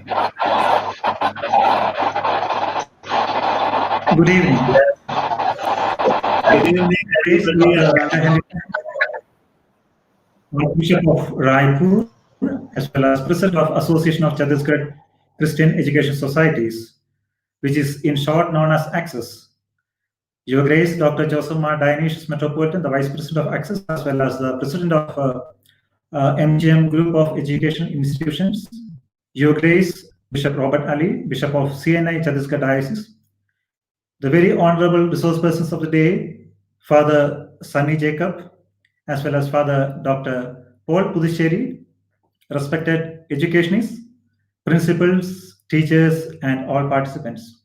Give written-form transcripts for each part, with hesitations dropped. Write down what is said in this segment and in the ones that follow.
Good evening. Good evening, everybody. Bishop of Raipur, as well as President of Association of Chhattisgarh Christian Education Societies, which is in short known as ACCESS. Your Grace, Dr. Joseph Ma Dionysius Metropolitan, the Vice President of ACCESS, as well as the President of MGM Group of Education Institutions. Your Grace, Bishop Robert Ali, Bishop of CNI Chhattisgarh Diocese. The very honorable resource persons of the day, Father Sunny Jacob, as well as Father Dr. Paul Puducherry, respected educationists, principals, teachers, and all participants.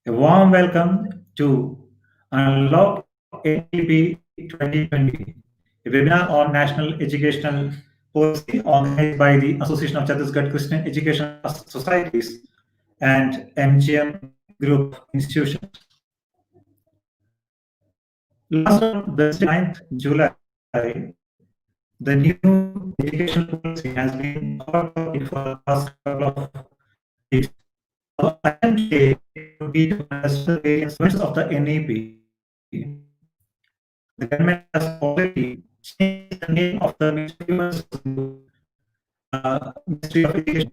A warm welcome to Unlock NEP 2020, a webinar on national educational policy organized by the Association of Chhattisgarh Christian Education Societies and MGM Group Institutions. Last on Wednesday, 9th July, the new education policy has been called out for the past couple of weeks. Our attempt today would be to understand the various elements of the NEP. The government has already changed the name of the Ministry of Education.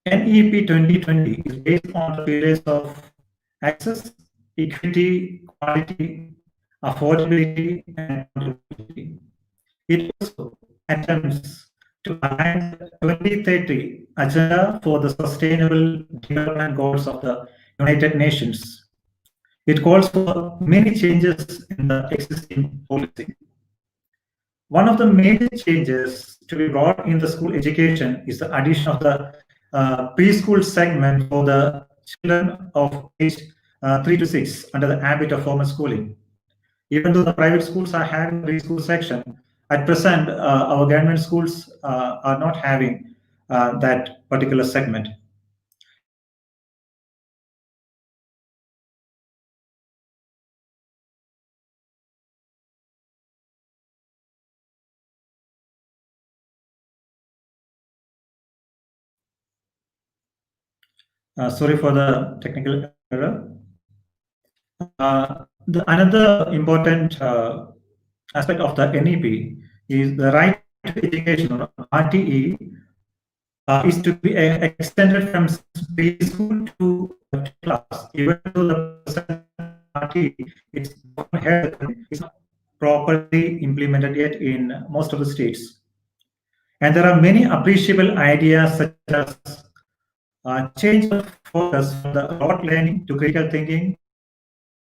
NEP 2020 is based on the pillars of access, equity, quality, affordability, and accountability. It also attempts to align the 2030 agenda for the sustainable development goals of the United Nations. It calls for many changes in the existing policy. One of the major changes to be brought in the school education is the addition of the preschool segment for the children of age 3 to 6 under the ambit of formal schooling. Even though the private schools are having a preschool section, at present, our government schools are not having that particular segment. Sorry for the technical error. Another important aspect of the NEP is the right to education, or RTE, is to be extended from preschool to class, even though the RTE is not properly implemented yet in most of the states. And there are many appreciable ideas such as change of focus from the rote learning to critical thinking,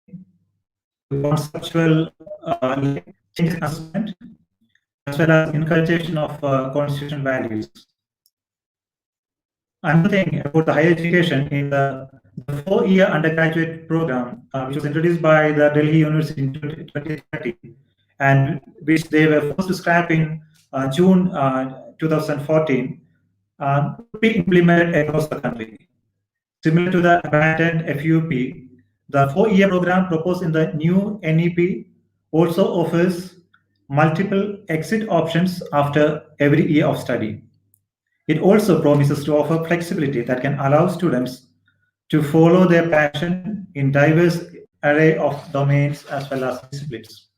to conceptual change in assessment, as well as inculcation of constitutional values. Another thing about the higher education in the 4-year undergraduate program, which was introduced by the Delhi University in 2030, and which they were forced to scrap in June 2014, could be implemented across the country. Similar to the abandoned FUP, the 4-year program proposed in the new NEP also offers multiple exit options after every year of study. It also promises to offer flexibility that can allow students to follow their passion in diverse array of domains as well as disciplines.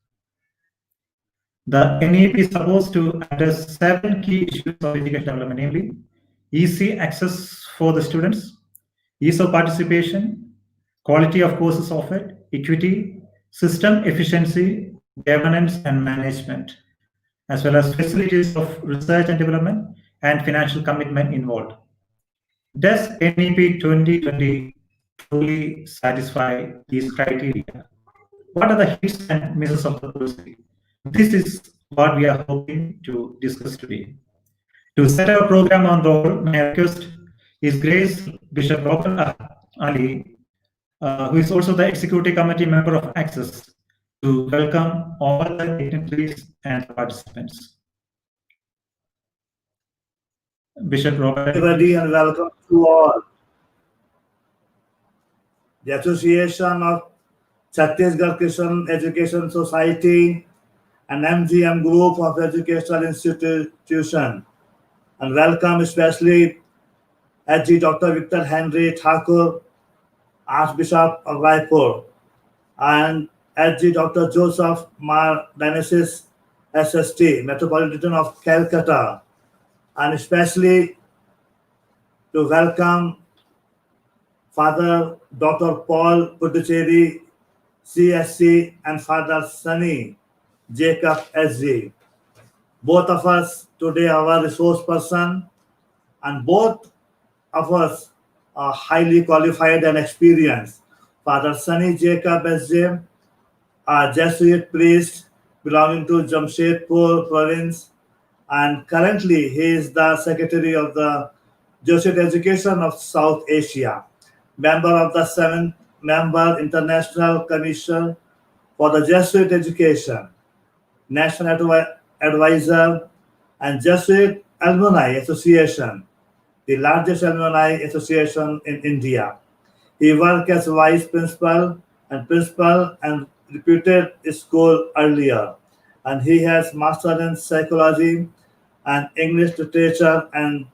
The NEP is supposed to address 7 key issues of education development, namely easy access for the students, ease of participation, quality of courses offered, equity, system efficiency, governance and management, as well as facilities of research and development and financial commitment involved. Does NEP 2020 truly satisfy these criteria? What are the hits and misses of the policy? This is what we are hoping to discuss today. To set our program on roll, my request is Grace Bishop Robert Ali, who is also the Executive Committee member of ACCESS, to welcome all the dignitaries and participants. Bishop Robert. Everybody and welcome to all. The Association of Chhattisgarh Christian Education Society and MGM Group of Educational Institution, and welcome especially SG Dr. Victor Henry Thakur, Archbishop of Raipur, and SG Dr. Joseph Mar Dionysius SST, Metropolitan of Calcutta, and especially to welcome Father Dr. Paul Puducherry, CSC, and Father Sunny Jacob SG. Both of us today are our resource person, and both of us are highly qualified and experienced. Father Sunny Jacob SJ, a Jesuit priest belonging to Jamshedpur province, and currently he is the secretary of the Jesuit Education of South Asia, member of the 7th member International Commission for the Jesuit Education, National Advisor, and Jesuit Alumni Association, the largest alumni association in India. He worked as vice principal and reputed school earlier, and he has master in psychology and English literature and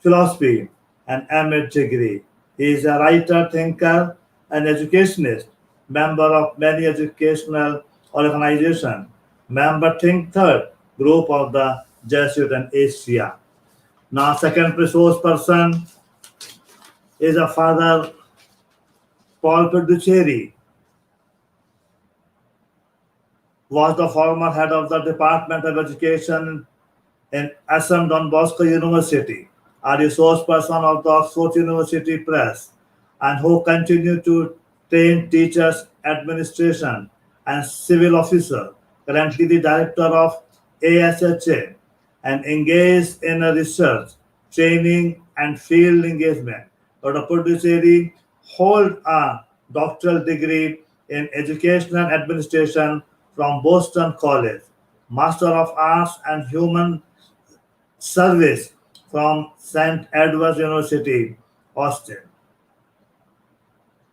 philosophy and MA degree. He is a writer, thinker, and educationist, member of many educational organizations, member Think Third group of the Jesuit and Asia. Now, second resource person is a Father Paul Puducherry, was the former head of the Department of Education in Assam Don Bosco University, a resource person of the Oxford University Press, and who continued to train teachers, administration, and civil officers, currently the director of ASHA, and engaged in research, training, and field engagement. Dr. Puducherry holds a doctoral degree in educational administration from Boston College, Master of Arts and Human Service from St. Edward's University, Austin,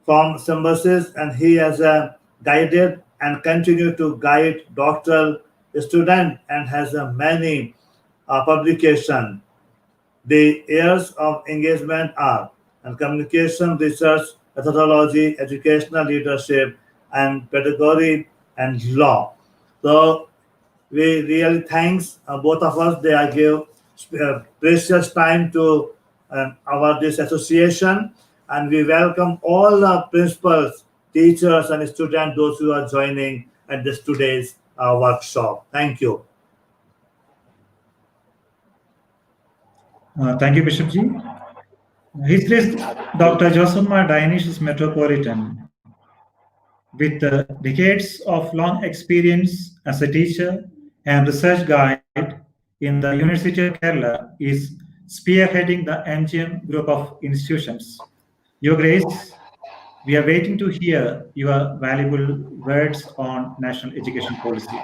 from Symbiosis, and he has guided and continue to guide doctoral students and has many publications. The areas of engagement are and communication, research, methodology, educational leadership, and pedagogy and law. So we really thanks both of us. They are give precious time to our this association, and we welcome all the principals, teachers, and students, those who are joining at this today's workshop. Thank you. Thank you, Bishop Ji. His Grace Dr. Joseph Mar Dionysius Metropolitan, with decades of long experience as a teacher and research guide in the University of Kerala, is spearheading the MGM group of institutions. Your Grace, we are waiting to hear your valuable words on national education policy.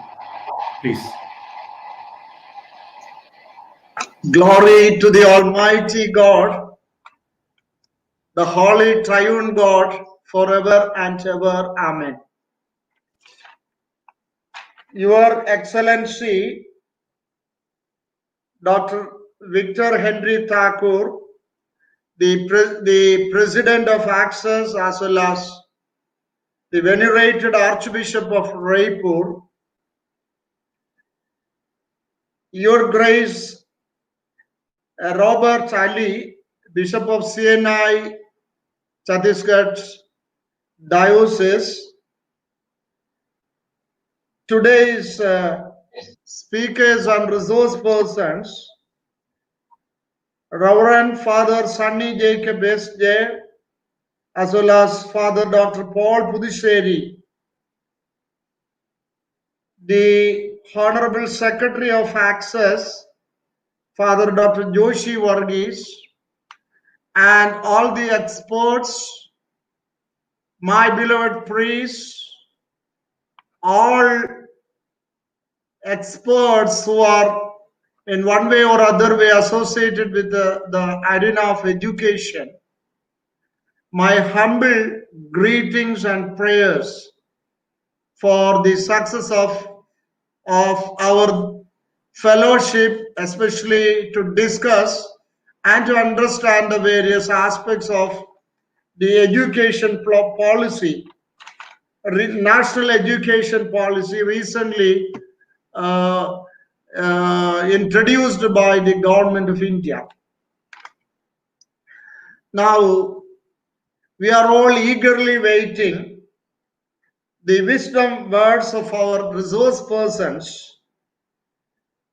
Please. Glory to the Almighty God, the Holy Triune God, forever and ever. Amen. Your Excellency, Dr. Victor Henry Thakur, the President of Access, as well as the venerated Archbishop of Raipur, Your Grace Robert Ali, Bishop of CNI, Chhattisgarh Diocese, today's speakers and resource persons, Reverend Father Sunny Jacob S.J., as well as Father Dr. Paul Puducherry, the Honorable Secretary of Access, Father Dr. Joshi Varghese, and all the experts, my beloved priests, all experts who are in one way or other way associated with the arena of education, my humble greetings and prayers for the success of our fellowship, especially to discuss and to understand the various aspects of the education policy, national education policy recently introduced by the government of India. Now, we are all eagerly waiting the wisdom words of our resource persons,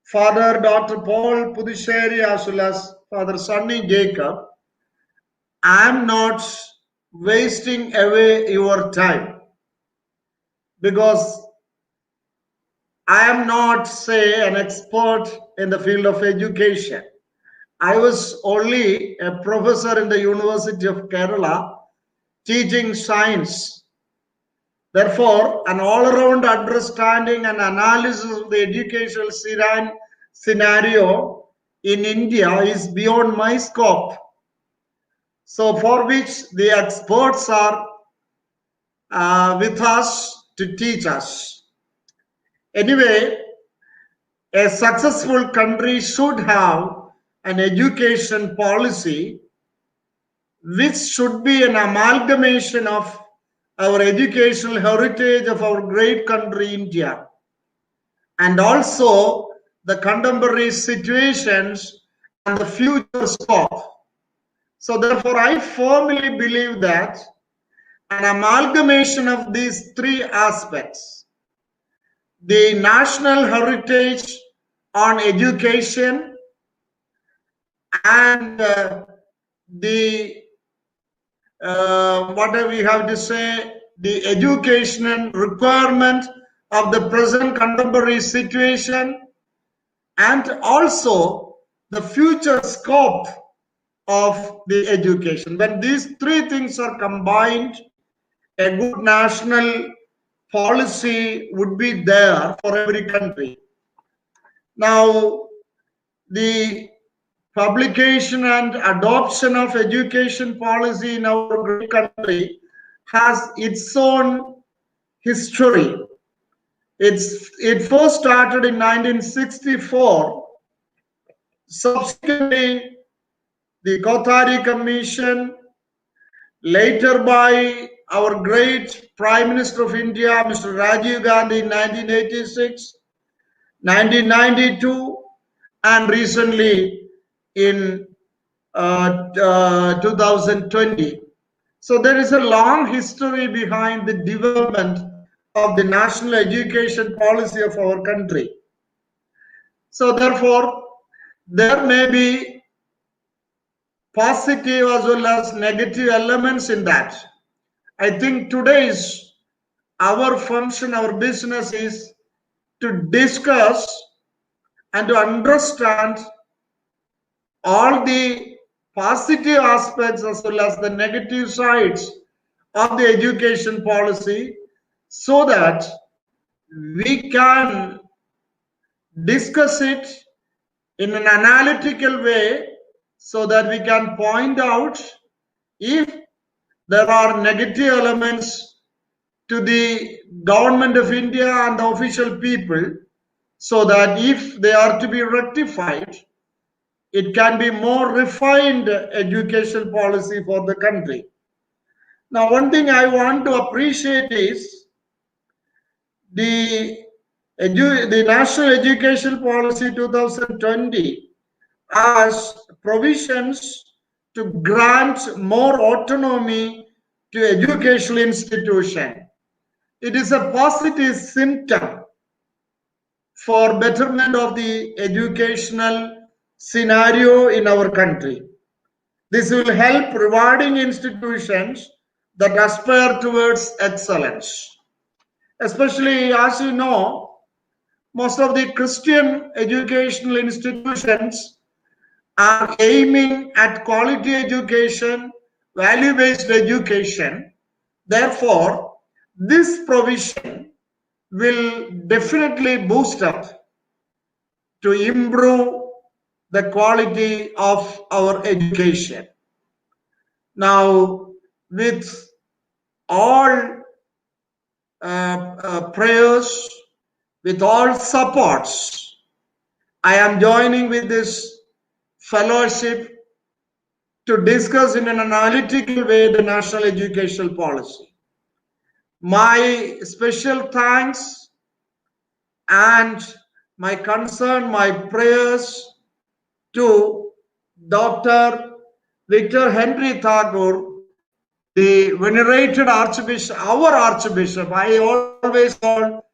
Father Dr. Paul Puducherry as well as Father Sunny Jacob. I am not wasting away your time because I am not, say, an expert in the field of education. I was only a professor in the University of Kerala teaching science. Therefore, an all-around understanding and analysis of the educational scenario in India is beyond my scope. So for which the experts are with us to teach us. Anyway, a successful country should have an education policy which should be an amalgamation of our educational heritage of our great country India and also the contemporary situations and the future scope. So therefore I firmly believe that an amalgamation of these three aspects, the national heritage on education and the whatever we have to say, the educational requirement of the present contemporary situation and also the future scope of the education. When these three things are combined, a good national policy would be there for every country. Now, the publication and adoption of education policy in our great country has its own history. It first started in 1964. Subsequently, the Kothari Commission, later by our great Prime Minister of India, Mr. Rajiv Gandhi in 1986, 1992, and recently in 2020. So there is a long history behind the development of the national education policy of our country. So therefore, there may be positive as well as negative elements in that. I think today's our function, our business is to discuss and to understand all the positive aspects as well as the negative sides of the education policy so that we can discuss it in an analytical way so that we can point out if there are negative elements to the government of India and the official people so that if they are to be rectified, it can be more refined education policy for the country. Now, one thing I want to appreciate is the National Education Policy 2020 has provisions to grant more autonomy to educational institutions. It is a positive symptom for betterment of the educational scenario in our country. This will help rewarding institutions that aspire towards excellence. Especially, as you know, most of the Christian educational institutions are aiming at quality education, value-based education. Therefore, this provision will definitely boost up to improve the quality of our education. Now, with all prayers, with all supports, I am joining with this fellowship to discuss in an analytical way the national educational policy. My special thanks and my concern, my prayers to Dr. Victor Henry Thakur, the venerated Archbishop, our Archbishop. I always call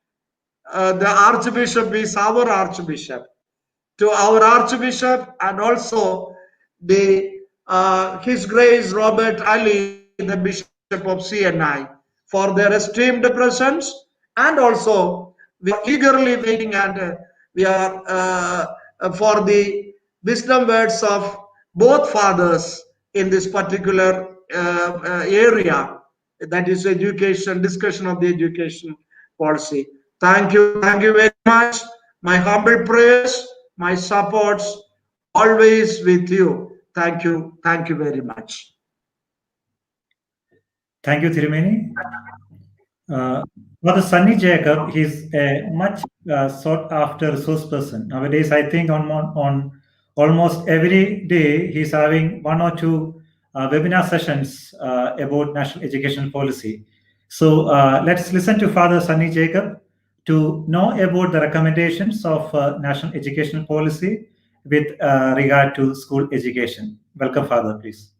the Archbishop is our Archbishop. To our Archbishop and also the His Grace Robert Ali, the Bishop of CNI, for their esteemed presence, and also we are eagerly waiting and we are for the wisdom words of both fathers in this particular area, that is education, discussion of the education policy. Thank you very much. My humble prayers, my supports, always with you. Thank you very much. Thank you, Thirumeni. Father Sunny Jacob, he's a much sought after resource person. Nowadays, I think on almost every day, he's having 1 or 2 webinar sessions about national education policy. So let's listen to Father Sunny Jacob to know about the recommendations of national educational policy with regard to school education. Welcome, Father, please.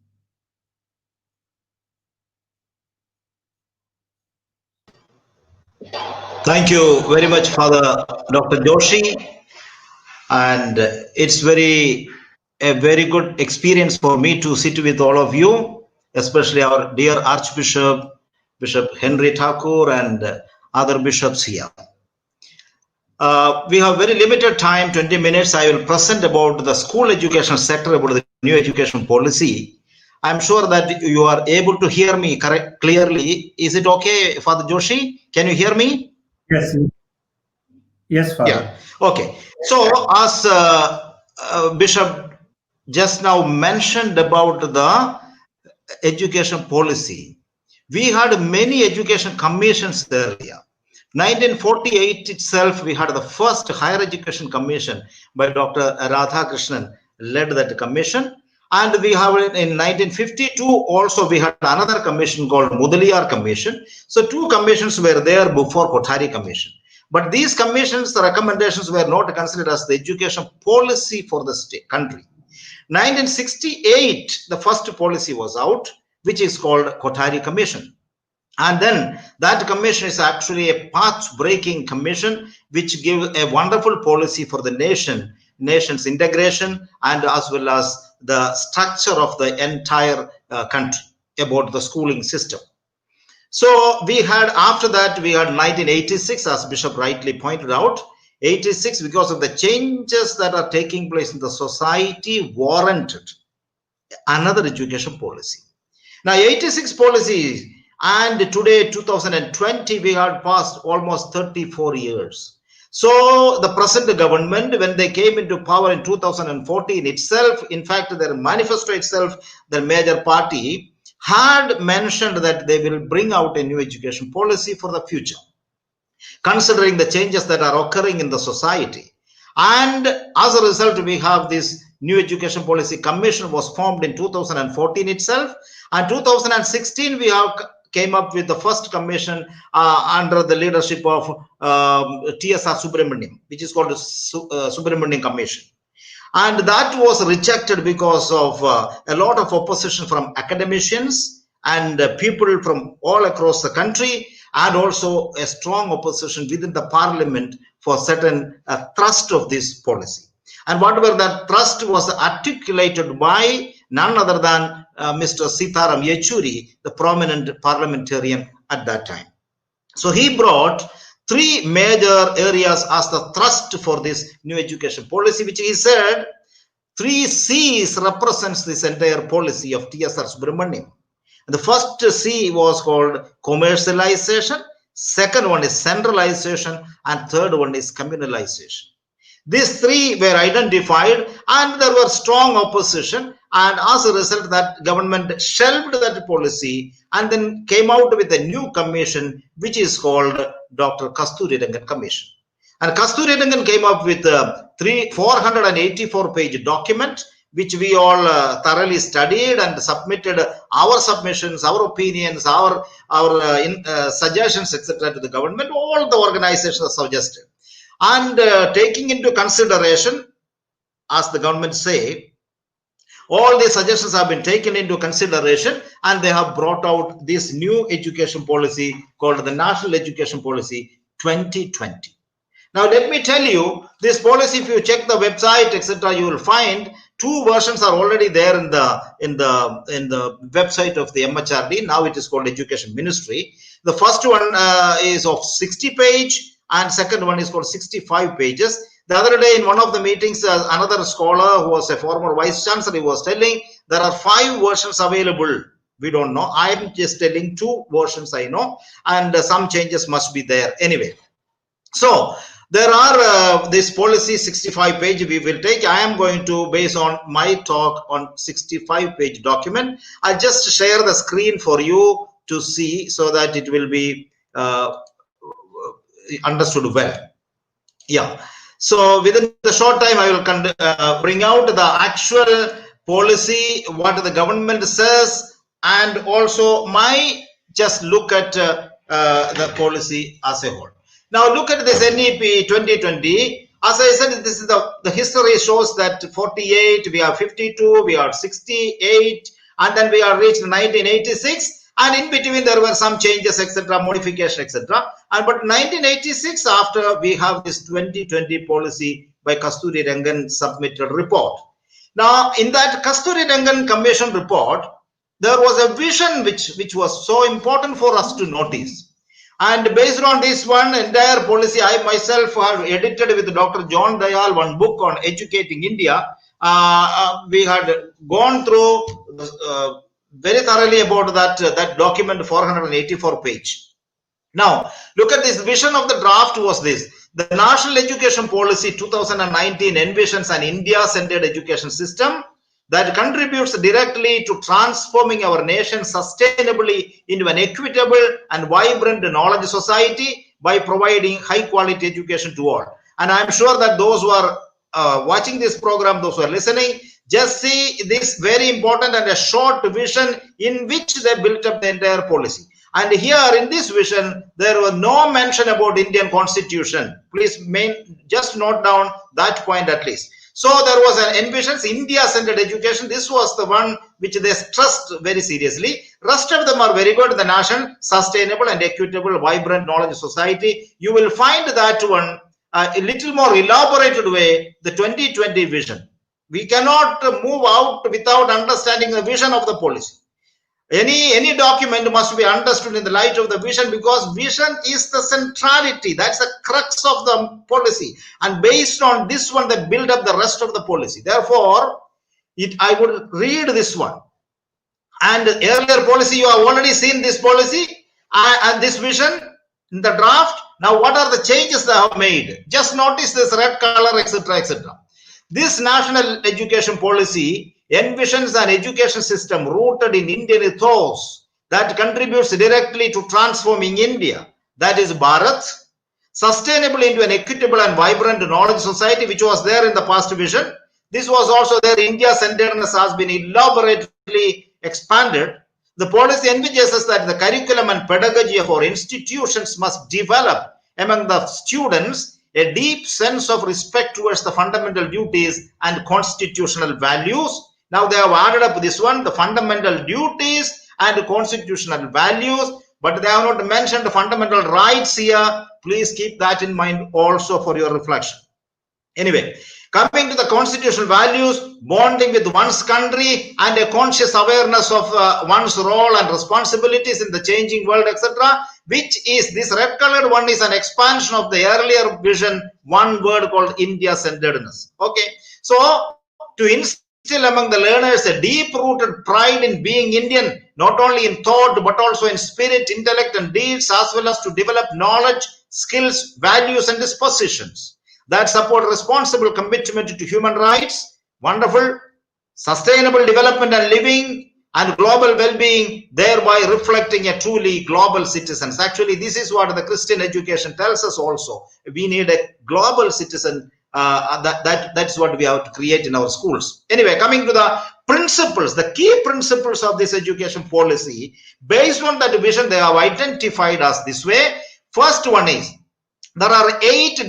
Thank you very much, Father Dr. Joshi. And it's a very good experience for me to sit with all of you, especially our dear Archbishop, Bishop Henry Thakur, and other bishops here. We have very limited time, 20 minutes. I will present about the school education sector, about the new education policy. I'm sure that you are able to hear me clearly. Is it okay, Father Joshi? Can you hear me? Yes. Yes, Father. Yeah. Okay. So, as Bishop just now mentioned about the education policy, we had many education commissions earlier. 1948 itself, we had the first higher education commission by Dr. Radhakrishnan led that commission. And we have in 1952 also we had another commission called Mudaliar Commission. So 2 commissions were there before Kothari Commission. But these commissions, the recommendations were not considered as the education policy for the state country. 1968, the first policy was out, which is called Kothari Commission. And then that commission is actually a path-breaking commission, which gives a wonderful policy for the nation's integration, and as well as the structure of the entire country about the schooling system. So we had, after that, we had 1986, as Bishop rightly pointed out, 86, because of the changes that are taking place in the society, warranted another education policy. Now, 86 policy, and today, 2020, we had passed almost 34 years. So the present government, when they came into power in 2014 itself, in fact, their manifesto itself, their major party had mentioned that they will bring out a new education policy for the future, considering the changes that are occurring in the society. And as a result, we have this new education policy commission was formed in 2014 itself. And 2016, we have came up with the first commission under the leadership of TSR Subramaniam, which is called the Subramaniam Commission. And that was rejected because of a lot of opposition from academicians and people from all across the country, and also a strong opposition within the parliament for certain thrust of this policy. And whatever that thrust was articulated by none other than Mr. Sitaram Yechuri, the prominent parliamentarian at that time. So he brought 3 major areas as the thrust for this new education policy, which he said 3 C's represents this entire policy of TSR Subramaniam. The first C was called commercialization, second one is centralization, and third one is communalization. These 3 were identified, and there were strong opposition, and as a result, that government shelved that policy and then came out with a new commission, which is called Dr. Kasturirangan Commission. And Kasturirangan came up with a 484-page document, which we all thoroughly studied and submitted our submissions, our opinions, our suggestions, etc. to the government. All the organizations suggested. And taking into consideration, as the government say, all these suggestions have been taken into consideration, and they have brought out this new education policy called the National Education Policy 2020. Now, let me tell you, this policy, if you check the website, etc., you will find two versions are already there in the website of the MHRD. Now it is called Education Ministry. The first one is of 60 page, and second one is called 65 pages. The other day in one of the meetings, another scholar who was a former vice chancellor, he was telling there are 5 versions available. We don't know. I am just telling 2 versions I know, and some changes must be there anyway. So there are this policy 65 page we will take. I am going to base on my talk on 65 page document. I'll just share the screen for you to see so that it will be understood well. Yeah. So within the short time, I will bring out the actual policy, what the government says, and also my just look at the policy as a whole. Now look at this NEP 2020. As I said, this is the history shows that 48, we are 52, we are 68, and then we are reached 1986. And in between there were some changes, etc., modification, etc. And but 1986, after we have this 2020 policy by Kasturi Rangan submitted report. Now in that Kasturi Rangan Commission report, there was a vision which was so important for us to notice. And based on this one entire policy, I myself have edited with Dr. John Dayal one book on educating India. We had gone through very thoroughly about that document, 484 page. Now look at this vision of the draft was this: the National Education Policy 2019 envisions an India-centered education system that contributes directly to transforming our nation sustainably into an equitable and vibrant knowledge society by providing high quality education to all. And I'm sure that those who are watching this program, those who are listening, just see this very important and a short vision in which they built up the entire policy. And here in this vision, there was no mention about Indian Constitution. Please just note down that point at least. So there was an envisions India-centered education. This was the one which they stressed very seriously. Rest of them are very good. The nation, sustainable and equitable, vibrant knowledge society. You will find that one a little more elaborated way, the 2020 vision. We cannot move out without understanding the vision of the policy. Any document must be understood in the light of the vision, because vision is the centrality. That's the crux of the policy. And based on this one, they build up the rest of the policy. Therefore, I would read this one. And earlier policy, you have already seen this policy and this vision in the draft. Now, what are the changes they have made? Just notice this red color, etc., etc. This national education policy envisions an education system rooted in Indian ethos that contributes directly to transforming India, that is Bharat, sustainably into an equitable and vibrant knowledge society, which was there in the past vision. This was also there. India-centeredness has been elaborately expanded. The policy envisages that the curriculum and pedagogy of our institutions must develop among the students a deep sense of respect towards the fundamental duties and constitutional values. Now they have added up this one, the fundamental duties and constitutional values, but they have not mentioned the fundamental rights here. Please keep that in mind also for your reflection. Anyway, coming to the constitutional values, bonding with one's country and a conscious awareness of one's role and responsibilities in the changing world, etc., which is this red colored one is an expansion of the earlier vision, one word called India-centeredness. Okay, so to instill among the learners a deep-rooted pride in being Indian, not only in thought but also in spirit, intellect and deeds, as well as to develop knowledge, skills, values and dispositions that support responsible commitment to human rights, wonderful, sustainable development and living, and global well-being, thereby reflecting a truly global citizens. Actually, this is what the Christian education tells us also. We need a global citizen That's what we have to create in our schools. Anyway, coming to the principles, the key principles of this education policy, based on that vision, they have identified us this way. First one is, there are 8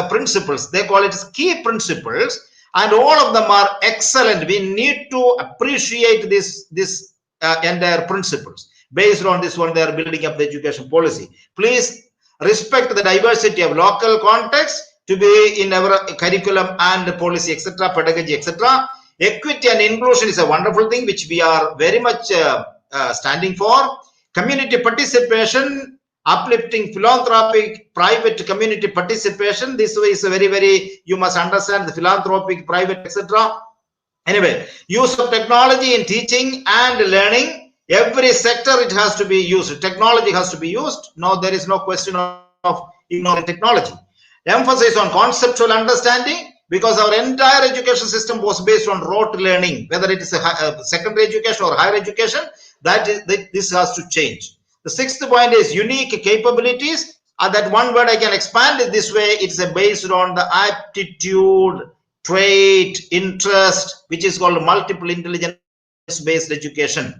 principles. They call it key principles, and all of them are excellent. We need to appreciate this entire principles. Based on this one, they are building up the education policy. Please respect the diversity of local context to be in our curriculum and policy, etc., pedagogy, etc. Equity and inclusion is a wonderful thing which we are very much standing for. Community participation, uplifting philanthropic private community participation. This way is very, you must understand the philanthropic private, etc. Anyway, use of technology in teaching and learning. Every sector it has to be used. Technology has to be used. No, there is no question of ignoring technology. Emphasis on conceptual understanding, because our entire education system was based on rote learning, whether it is a secondary education or higher education. This has to change. The 6th point is unique capabilities. That one word I can expand it this way. It's based on the aptitude, trait, interest, which is called multiple intelligence based education.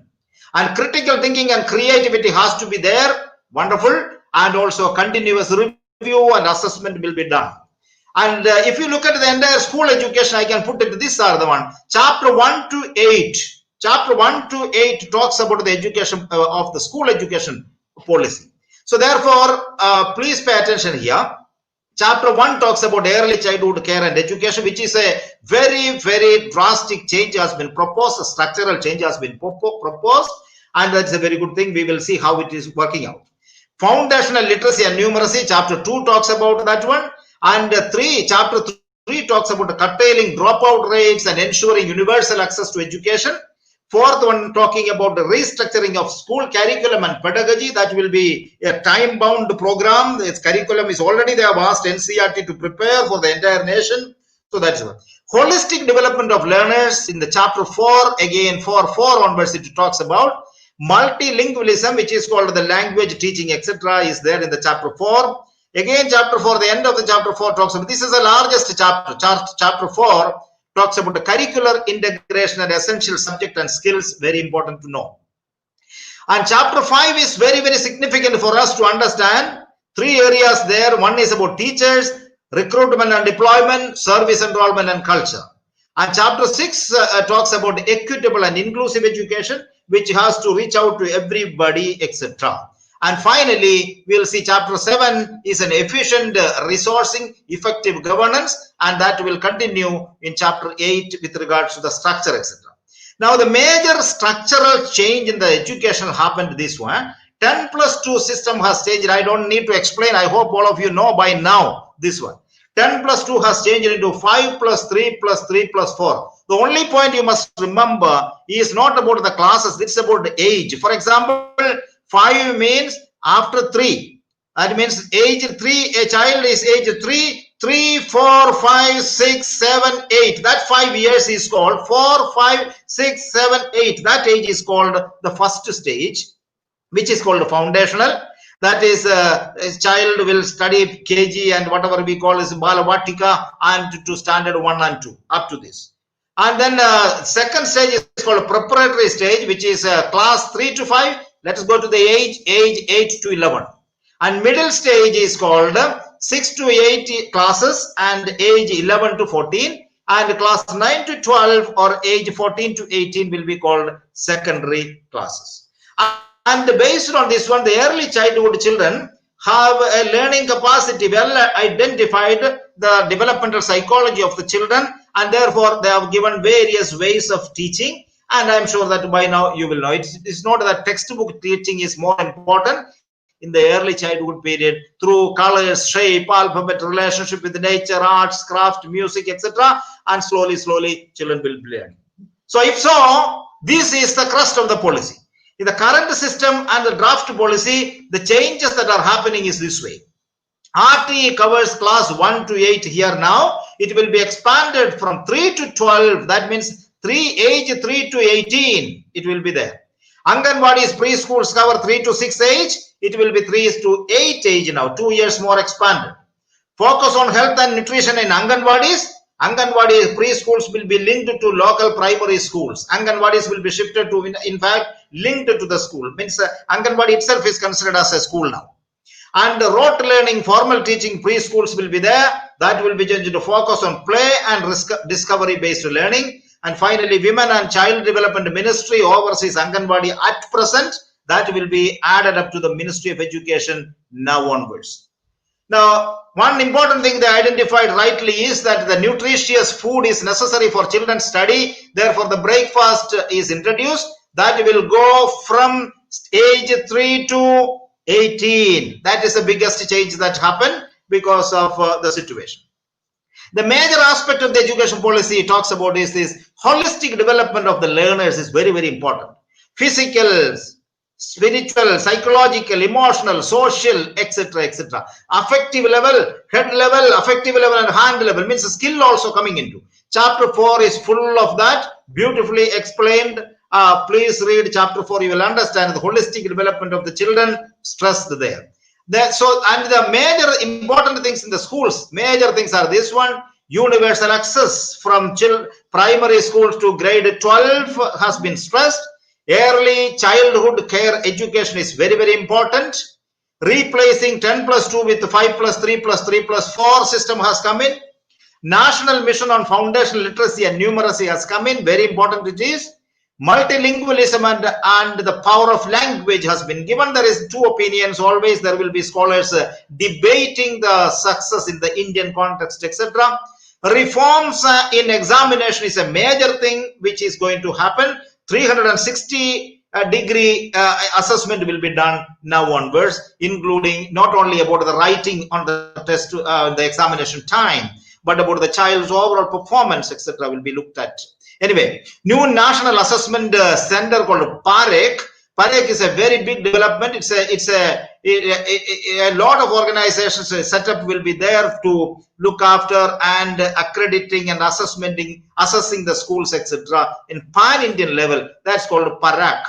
And critical thinking and creativity has to be there. Wonderful. And also continuous review and assessment will be done. And if you look at the entire school education, I can put it, these are the one. Chapter 1 to 8. Chapter 1 to 8 talks about the education of the school education policy. So therefore, please pay attention here. Chapter 1 talks about early childhood care and education, which is a very drastic change has been proposed. A structural change has been proposed, and that's a very good thing. We will see how it is working out. Foundational literacy and numeracy, chapter 2 talks about that one. And chapter 3 talks about curtailing dropout rates and ensuring universal access to education. 4th one talking about the restructuring of school curriculum and pedagogy. That will be a time-bound program. Its curriculum is already, they have asked NCERT to prepare for the entire nation. So that's one. Holistic development of learners in the chapter 4, again 4 onwards it talks about. Multilingualism, which is called the language teaching, etc., is there in the chapter 4. Again, chapter 4, the end of the chapter 4 talks about, this is the largest chapter. Chapter 4 talks about the curricular integration and essential subject and skills, very important to know. And chapter 5 is very significant for us to understand. 3 areas there. One is about teachers, recruitment and deployment, service enrollment and culture. And chapter 6 talks about equitable and inclusive education, which has to reach out to everybody, etc. And finally, we'll see chapter 7 is an efficient resourcing, effective governance, and that will continue in chapter 8 with regards to the structure, etc. Now, the major structural change in the education happened this one. 10+2 system has changed. I don't need to explain. I hope all of you know by now this one. 10+2 has changed into 5+3+3+4. The only point you must remember is not about the classes. It's about the age. For example, 5 means after 3. That means age 3, a child is age 3, 4, 5, 6, 7, 8. That 5 years is called 4, 5, 6, 7, 8. That age is called the first stage, which is called foundational. That is, a child will study KG and whatever we call is Balavatika and to standard 1 and 2 up to this. And then second stage is called preparatory stage, which is class 3 to 5. Let us go to the age 8 to 11. And middle stage is called 6 to 8 classes and age 11 to 14. And class 9 to 12 or age 14 to 18 will be called secondary classes. And based on this one, the early childhood children have a learning capacity, well identified the developmental psychology of the children, and therefore they have given various ways of teaching. And I'm sure that by now you will know it's not that textbook teaching is more important in the early childhood period through colors, shape, alphabet, relationship with nature, arts, craft, music, etc. And slowly children will learn. So if so, this is the crust of the policy. In the current system and the draft policy, the changes that are happening is this way. RTE covers class 1 to 8 here now. It will be expanded from 3 to 12. That means age 3 to 18. It will be there. Anganwadis preschools cover 3 to 6 age. It will be 3 to 8 age now. 2 years more expanded. Focus on health and nutrition in Anganwadis. Anganwadi preschools will be linked to local primary schools. Anganwadis will be shifted to, in fact, linked to the school. Means Anganwadi itself is considered as a school now. And rote learning, formal teaching preschools will be there. That will be changed to focus on play and discovery-based learning. And finally, Women and Child Development Ministry oversees Anganwadi at present. That will be added up to the Ministry of Education now onwards. Now, one important thing they identified rightly is that the nutritious food is necessary for children's study. Therefore, the breakfast is introduced. That will go from age 3 to 18. That is the biggest change that happened because of the situation. The major aspect of the education policy it talks about is this holistic development of the learners is very, very important. Physical, spiritual, psychological, emotional, social, etc., etc. Affective level, head level, affective level, and hand level means skill also coming into. Chapter 4 is full of that, beautifully explained. Please read chapter 4. You will understand the holistic development of the children stressed there. And the major important things in the schools, major things are this one: universal access from primary schools to grade 12 has been stressed. Early childhood care education is very, very important. Replacing 10+2 with 5+3+3+4 system has come in. National mission on foundational literacy and numeracy has come in. Very important it is. Multilingualism and the power of language has been given. There is two opinions. Always there will be scholars debating the success in the Indian context, etc. Reforms in examination is a major thing which is going to happen. 360-degree assessment will be done now onwards, including not only about the writing on the test, the examination time, but about the child's overall performance, etc. will be looked at. Anyway, new national assessment center called PAREC. PAREC is a very big development. It's a lot of organizations set up will be there to look after and accrediting and assessing the schools, etc. in pan-Indian level. That's called PAREC.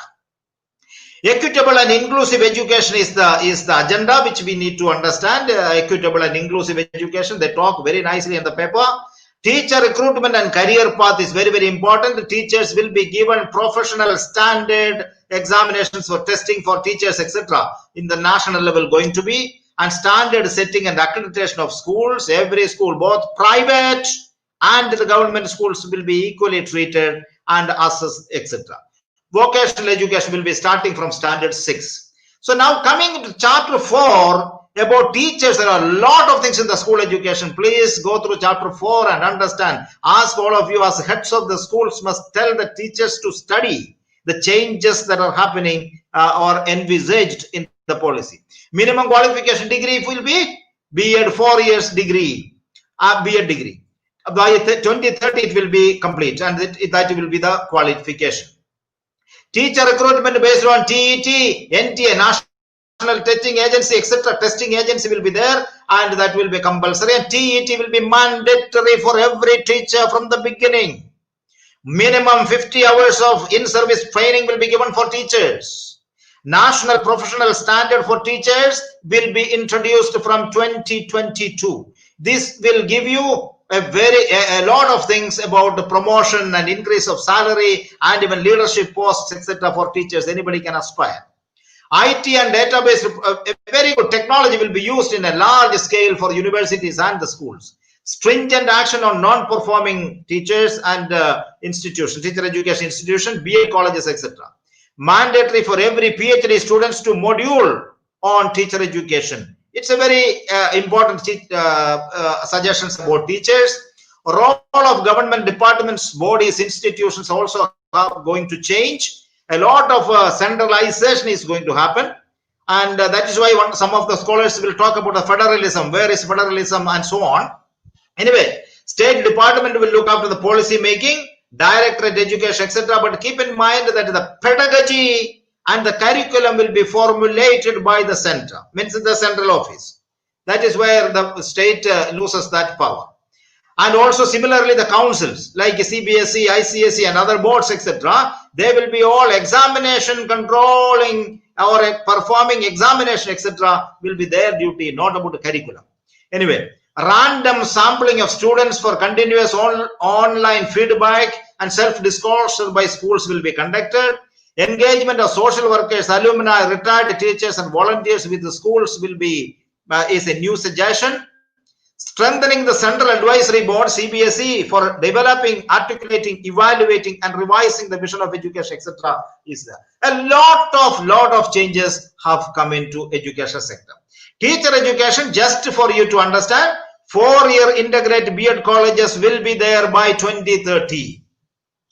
Equitable and inclusive education is the agenda which we need to understand. Equitable and inclusive education, they talk very nicely in the paper. Teacher recruitment and career path is very, very important. Teachers will be given professional standard examinations for testing for teachers, etc. in the national level going to be, and standard setting and accreditation of schools. Every school, both private and the government schools, will be equally treated and assessed, etc. Vocational education will be starting from standard 6. So now coming to chapter 4, about teachers, there are a lot of things in the school education. Please go through chapter 4 and understand. Ask all of you as heads of the schools must tell the teachers to study the changes that are happening or envisaged in the policy. Minimum qualification degree will be B.Ed 4 years degree, B.Ed degree. By 2030 it will be complete, and that will be the qualification. Teacher recruitment based on TET, NTA, National Testing Agency, etc. Testing agency will be there, and that will be compulsory. And TET will be mandatory for every teacher from the beginning. Minimum 50 hours of in-service training will be given for teachers. National professional standard for teachers will be introduced from 2022. This will give you a lot of things about the promotion and increase of salary and even leadership posts, etc. for teachers. Anybody can aspire. IT and database, a very good technology will be used in a large scale for universities and the schools. Stringent action on non-performing teachers and institutions, teacher education institution, BA colleges, etc. Mandatory for every PhD students to module on teacher education. It's a very important suggestions about teachers. Role of government departments, bodies, institutions also are going to change. A lot of centralization is going to happen, and that is why some of the scholars will talk about the federalism. Where is federalism and so on. Anyway, state department will look after the policy making, directorate education, etc. But keep in mind that the pedagogy and the curriculum will be formulated by the center, means the central office. That is where the state loses that power. And also similarly the councils like CBSE, ICSE and other boards, etc. They will be all examination controlling or performing examination, etc. will be their duty, not about the curriculum. Anyway, random sampling of students for continuous online feedback and self-disclosure by schools will be conducted. Engagement of social workers, alumni, retired teachers and volunteers with the schools will be is a new suggestion. Strengthening the Central Advisory Board, CBSE, for developing, articulating, evaluating and revising the vision of education, etc. is there. A lot of changes have come into education sector. Teacher education, just for you to understand, 4-year integrated B.Ed colleges will be there by 2030.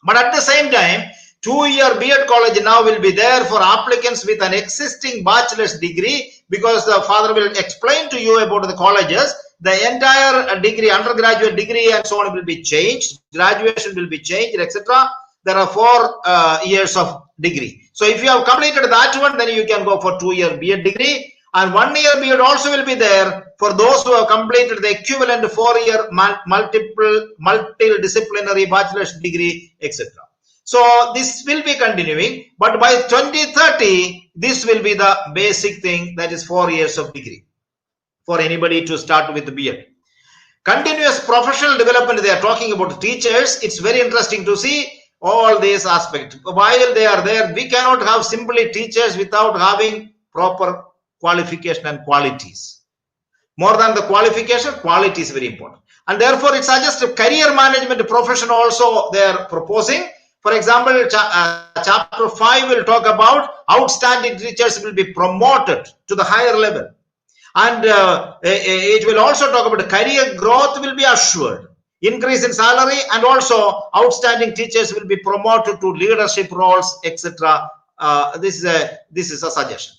But at the same time, 2-year B.Ed college now will be there for applicants with an existing bachelor's degree, because the father will explain to you about the colleges. The entire degree, undergraduate degree and so on will be changed. Graduation will be changed, etc. There are 4 years of degree. So if you have completed that one, then you can go for 2-year B.Ed degree. And 1-year B.Ed also will be there for those who have completed the equivalent 4-year multidisciplinary bachelor's degree, etc. So this will be continuing, but by 2030, this will be the basic thing, that is 4 years of degree for anybody to start with the B.Ed. Continuous professional development, they are talking about teachers. It's very interesting to see all these aspects. While they are there, we cannot have simply teachers without having proper qualification and qualities. More than the qualification, quality is very important. And therefore, it suggests a career management profession also they are proposing. For example, chapter 5 will talk about outstanding teachers will be promoted to the higher level. And it will also talk about career growth will be assured, increase in salary, and also outstanding teachers will be promoted to leadership roles, etc. This is a suggestion.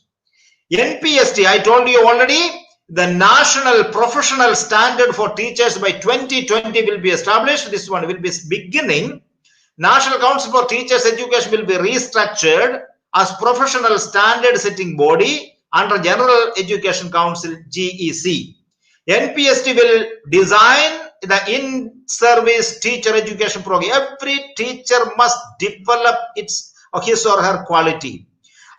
NPST, I told you already, the National Professional Standard for Teachers by 2020 will be established. This one will be beginning. National Council for Teachers Education will be restructured as professional standard setting body under General Education Council, GEC. NPST will design the in-service teacher education program. Every teacher must develop his or her quality.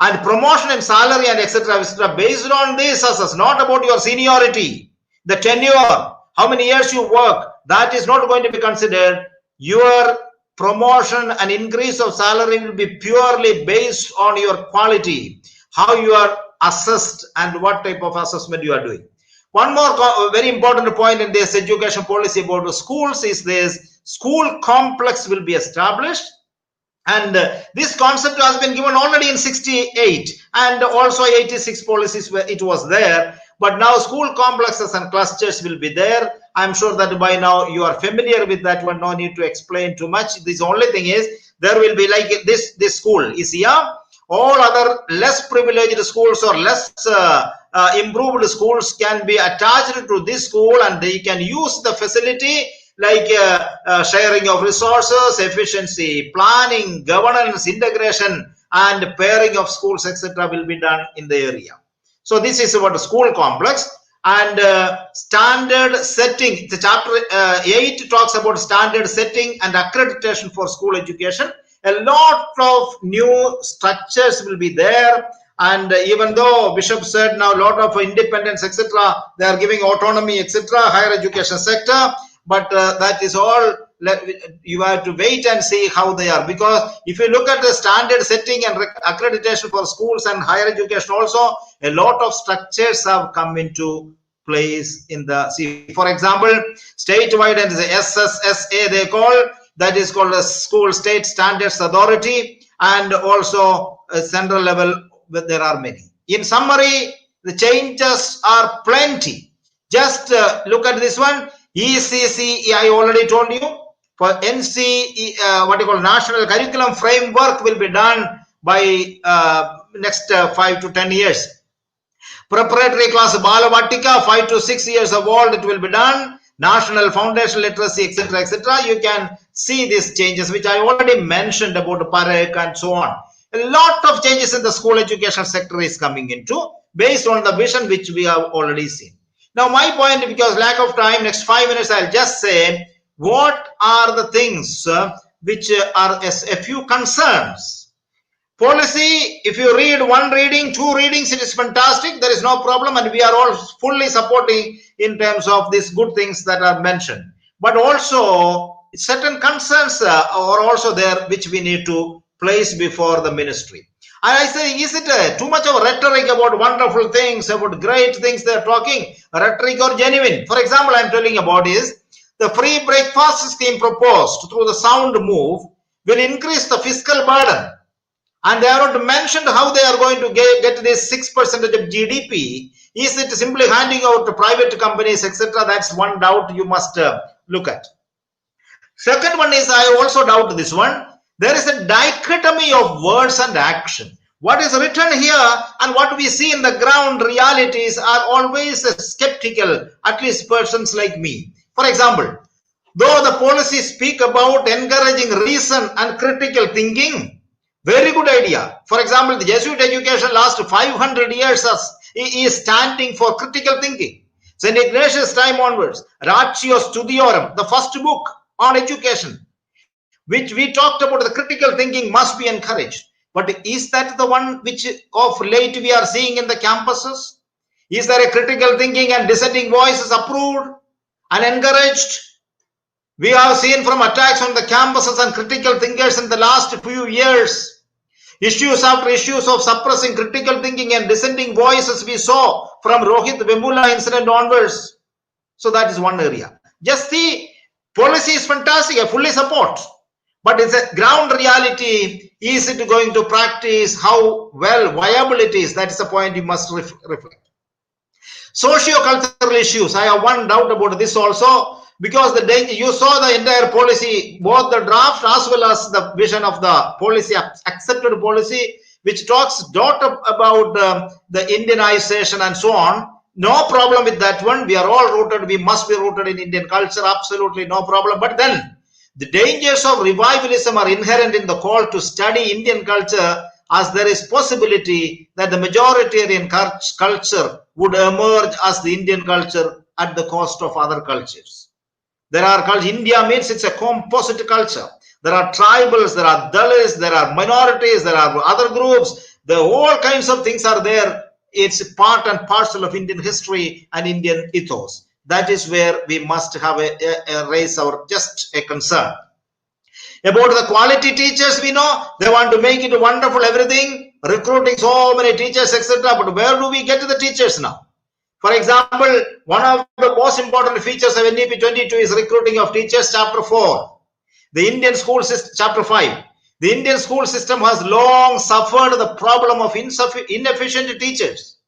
And promotion and salary and etc. based on this assess, not about your seniority, the tenure, how many years you work. That is not going to be considered. Your promotion and increase of salary will be purely based on your quality, how you are assessed and what type of assessment you are doing. One more very important point in this education policy about the schools is this: school complex will be established. And this concept has been given already in 68 and also 86 policies where it was there. But now school complexes and clusters will be there. I'm sure that by now you are familiar with that one. No need to explain too much. This only thing is there will be like this school is here. All other less privileged schools or less improved schools can be attached to this school, and they can use the facility like sharing of resources, efficiency, planning, governance, integration, and pairing of schools, etc. will be done in the area. So this is about the school complex. And standard setting. The chapter 8 talks about standard setting and accreditation for school education. A lot of new structures will be there. And even though Bishop said now a lot of independence, etc., they are giving autonomy, etc., higher education sector. But that is all, you have to wait and see how they are. Because if you look at the standard setting and accreditation for schools and higher education also, a lot of structures have come into place in the, see, for example, statewide and the SSSA they call, that is called the School State Standards Authority, and also a central level, but there are many. In summary, the changes are plenty. Just look at this one. ECC, I already told you. For NC, what you call National Curriculum Framework will be done by next 5 to 10 years. Preparatory class Balavatika, 5 to 6 years of old, it will be done. National Foundation Literacy, etc., etc. You can see these changes, which I already mentioned about PAREC and so on. A lot of changes in the school education sector is coming into, based on the vision which we have already seen. Now, my point, because lack of time, next 5 minutes, I'll just say, what are the things which are a few concerns? Policy, if you read one reading, two readings, it is fantastic. There is no problem, and we are all fully supporting in terms of these good things that are mentioned. But also, certain concerns are also there which we need to place before the ministry. And I say, is it too much of rhetoric about wonderful things, about great things they are talking, rhetoric or genuine? For example, I am telling about is the free breakfast scheme proposed through the sound move will increase the fiscal burden. And they are not mentioned how they are going to get this 6% of GDP. Is it simply handing out to private companies, etc.? That's one doubt you must look at. Second one is, I also doubt this one. There is a dichotomy of words and action. What is written here and what we see in the ground realities are always skeptical, at least persons like me. For example, though the policies speak about encouraging reason and critical thinking, very good idea. For example, the Jesuit education last 500 years is standing for critical thinking. St. Ignatius' time onwards, Ratio Studiorum, the first book on education, which we talked about, the critical thinking must be encouraged. But is that the one which of late we are seeing in the campuses? Is there a critical thinking and dissenting voices approved and encouraged? We have seen from attacks on the campuses and critical thinkers in the last few years. Issues after issues of suppressing critical thinking and dissenting voices we saw from Rohit Vemula incident onwards. So that is one area. Just the policy is fantastic, I fully support. But it's a ground reality. Is it going to practice? How well viable it is? That is the point you must reflect. Socio-cultural issues. I have one doubt about this also. Because the danger, you saw the entire policy, both the draft as well as the vision of the policy, accepted policy, which talks not about the Indianization and so on. No problem with that one. We are all rooted. We must be rooted in Indian culture. Absolutely no problem. But then the dangers of revivalism are inherent in the call to study Indian culture, as there is possibility that the majoritarian culture would emerge as the Indian culture at the cost of other cultures. There are cultures. India means it's a composite culture. There are tribals, there are Dalits, there are minorities, there are other groups. All kinds of things are there. It's part and parcel of Indian history and Indian ethos. That is where we must have raise our just a concern. About the quality teachers, we know they want to make it wonderful, everything, recruiting so many teachers, etc. But where do we get the teachers now? For example, one of the most important features of NEP 22 is recruiting of teachers, chapter 4. The Indian school system, chapter 5. The Indian school system has long suffered the problem of inefficient teachers.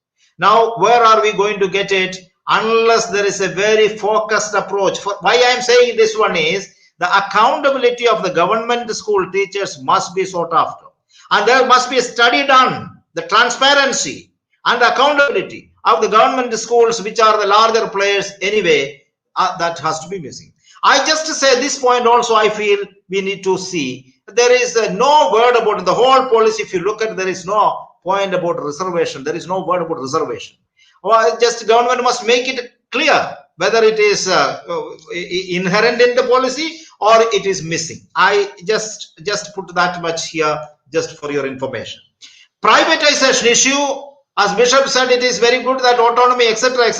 Now, where are we going to get it unless there is a very focused approach? Why I am saying this one is the accountability of the government school teachers must be sought after. And there must be a study done, the transparency and accountability of the government schools, which are the larger players anyway, that has to be missing. I just say this point also, I feel we need to see. There is no word about the whole policy. If you look at, there is no point about reservation. There is no word about reservation. Well, just government must make it clear whether it is inherent in the policy or it is missing. I just put that much here just for your information. Privatization issue. As Bishop said, it is very good that autonomy, etc.,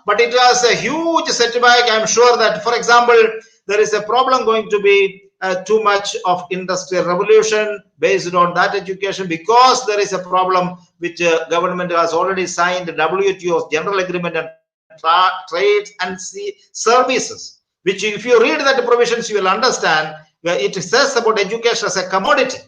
but it has a huge setback. I'm sure that, for example, there is a problem going to be too much of industrial revolution based on that education, because there is a problem which government has already signed the WTO's General Agreement on Trade and Services, which if you read that provisions, you will understand where it says about education as a commodity.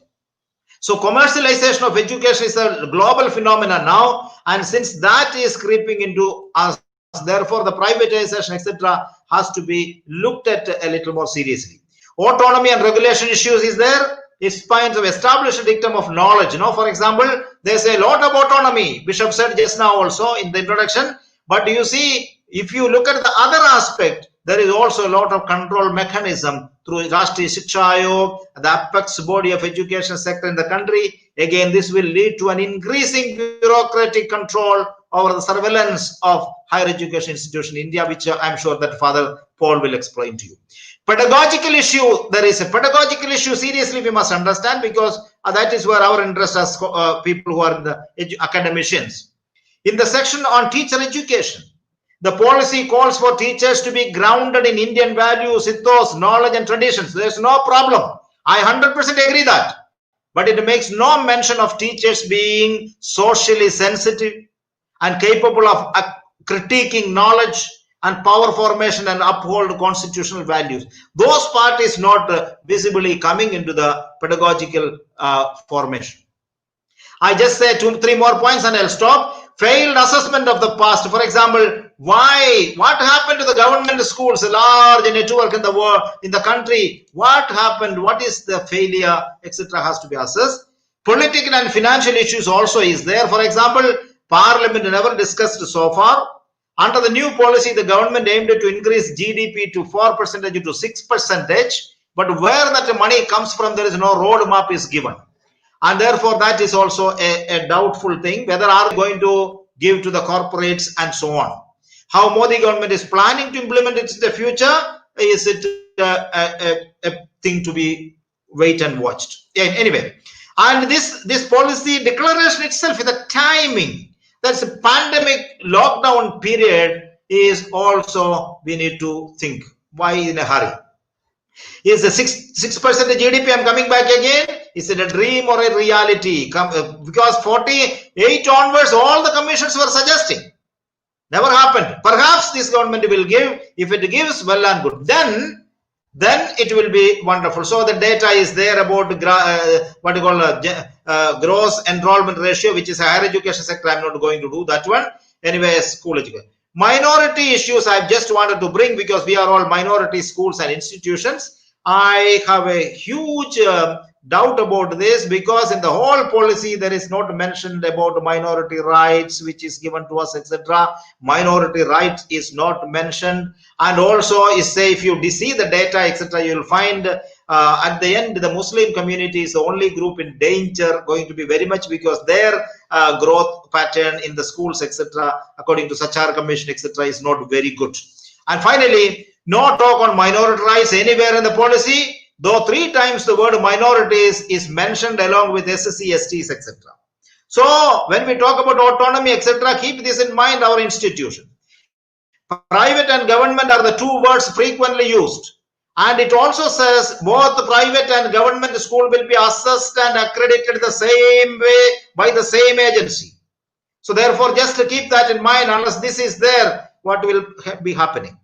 So commercialization of education is a global phenomenon now, and since that is creeping into us, therefore the privatization, etc., has to be looked at a little more seriously. Autonomy and regulation issues is there. It's points of established dictum of knowledge. For example, there's a lot of autonomy. Bishop said just now also in the introduction. But you see, if you look at the other aspect, there is also a lot of control mechanism through Rashtriya Shiksha Ayog, the apex body of education sector in the country. Again, this will lead to an increasing bureaucratic control over the surveillance of higher education institution in India, which I'm sure that Father Paul will explain to you. Pedagogical issue, there is a pedagogical issue, seriously we must understand, because that is where our interest as people who are in the academicians. In the section on teacher education, the policy calls for teachers to be grounded in Indian values, ethos, knowledge and traditions. There's no problem. I 100% agree that. But it makes no mention of teachers being socially sensitive and capable of critiquing knowledge and power formation and uphold constitutional values. Those part is not visibly coming into the pedagogical formation. I just say 2-3 more points and I'll stop. Failed assessment of the past. For example, what happened to the government schools, a large network in the world, in the country? What happened? What is the failure, etc. has to be assessed. Political and financial issues also is there. For example, Parliament never discussed so far. Under the new policy, the government aimed to increase GDP to 4% to 6%, but where that money comes from, there is no roadmap is given. And therefore, that is also a doubtful thing, whether are going to give to the corporates and so on. How Modi government is planning to implement it in the future, is it a thing to be wait and watched. Anyway, and this policy declaration itself, the timing, that's a pandemic lockdown period, is also we need to think. Why in a hurry? Is the 6% GDP, I'm coming back again, is it a dream or a reality? Because 48 onwards, all the commissions were suggesting. Never happened. Perhaps this government will give. If it gives, well and good. Then it will be wonderful. So the data is there about what you call gross enrollment ratio, which is a higher education sector. I'm not going to do that one. Anyway, school education. Minority issues I've just wanted to bring, because we are all minority schools and institutions. I have a huge doubt about this, because in the whole policy there is not mentioned about minority rights which is given to us, etc. Minority rights is not mentioned, and also is say if you see the data, etc., you will find at the end the Muslim community is the only group in danger, going to be very much, because their growth pattern in the schools, etc., according to Sachar Commission, etc., is not very good. And finally, no talk on minority rights anywhere in the policy, though 3 times the word minorities is mentioned along with SC, STs, etc. So when we talk about autonomy, etc., keep this in mind, our institution. Private and government are the 2 words frequently used. And it also says both private and government school will be assessed and accredited the same way by the same agency. So therefore, just to keep that in mind, unless this is there, what will be happening?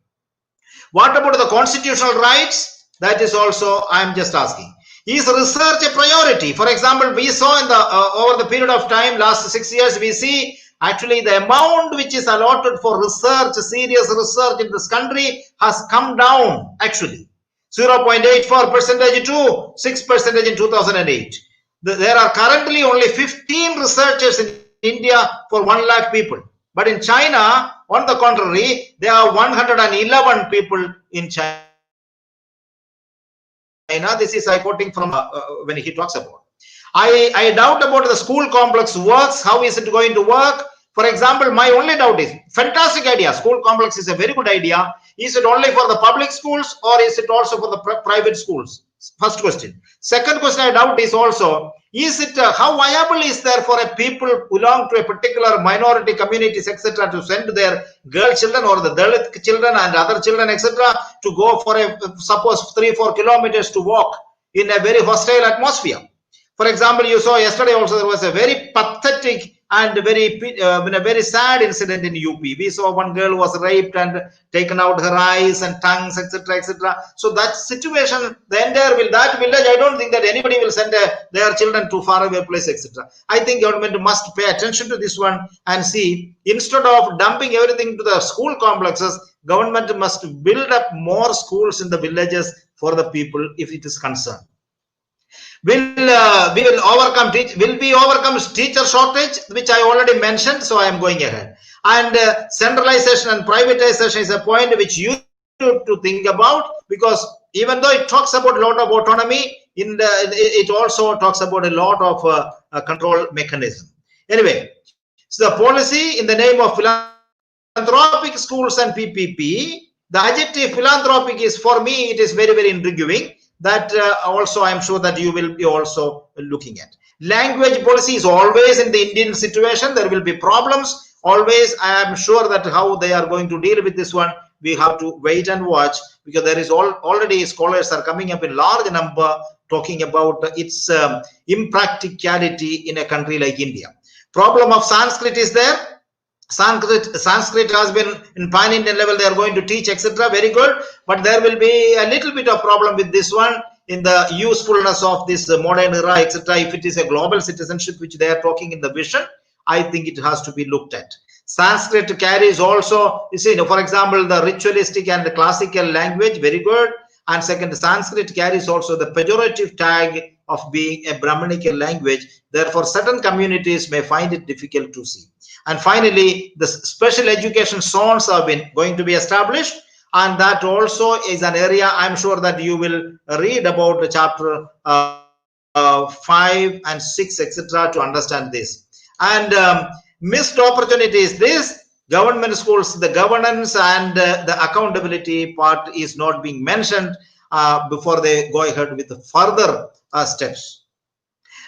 What about the constitutional rights? That is also, I am just asking. Is research a priority? For example, we saw in the over the period of time, last 6 years, we see actually the amount which is allotted for research, serious research in this country has come down actually. 0.84% to 6% in 2008. There are currently only 15 researchers in India for 1 lakh people. But in China, on the contrary, there are 111 people in China. This is I quoting from when he talks about. I doubt about the school complex works. How is it going to work? For example, my only doubt is, fantastic idea. School complex is a very good idea. Is it only for the public schools or is it also for the private schools? First question. Second question I doubt is also, is it how viable is there for a people who belong to a particular minority communities, etc., to send their girl children or the Dalit children and other children, etc., to go for a suppose 3-4 kilometers to walk in a very hostile atmosphere? For example, you saw yesterday also there was a very pathetic and very sad incident in UP. We saw one girl was raped and taken out her eyes and tongues, etc., etc. So that situation, the entire that village, I don't think that anybody will send their children to faraway place, etc. I think government must pay attention to this one and see, instead of dumping everything to the school complexes, government must build up more schools in the villages for the people if it is concerned. Will we overcome teacher shortage, which I already mentioned, so I am going ahead. And centralization and privatization is a point which you need to think about, because even though it talks about a lot of autonomy, it also talks about a lot of control mechanism. Anyway, so the policy in the name of philanthropic schools and PPP, the adjective philanthropic is, for me, it is very, very intriguing. that also I am sure that you will be also looking at. Language policy is always in the Indian situation. There will be problems always. I am sure that how they are going to deal with this one, we have to wait and watch, because there is already scholars are coming up in large number talking about its impracticality in a country like India. Problem of Sanskrit is there. Sanskrit has been in pan-Indian level, they are going to teach, etc. Very good, but there will be a little bit of problem with this one in the usefulness of this modern era, etc. If it is a global citizenship which they are talking in the vision, I think it has to be looked at. Sanskrit carries also, you see, for example, the ritualistic and the classical language, very good. And second, Sanskrit carries also the pejorative tag of being a Brahminical language. Therefore, certain communities may find it difficult to see. And finally, the special education zones are going to be established. And that also is an area I'm sure that you will read about the chapter 5 and 6, etc. to understand this. And missed opportunity is this: government schools, the governance and the accountability part is not being mentioned before they go ahead with the further steps.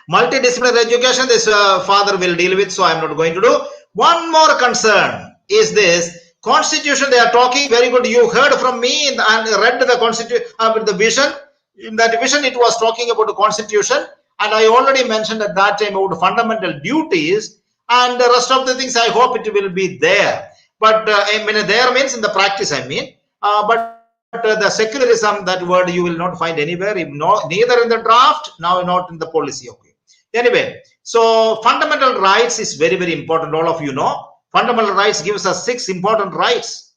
Multidisciplinary education, this father will deal with, so I'm not going to do. One more concern is this: Constitution they are talking, very good. You heard from me and read the Constitution, the vision. In that vision, it was talking about the Constitution, and I already mentioned at that time about fundamental duties, and the rest of the things I hope it will be there. But I mean, there means in the practice, I mean, but the secularism, that word you will not find anywhere, neither in the draft, now not in the policy. Okay. Anyway, so fundamental rights is very, very important. All of you know, fundamental rights gives us 6 important rights.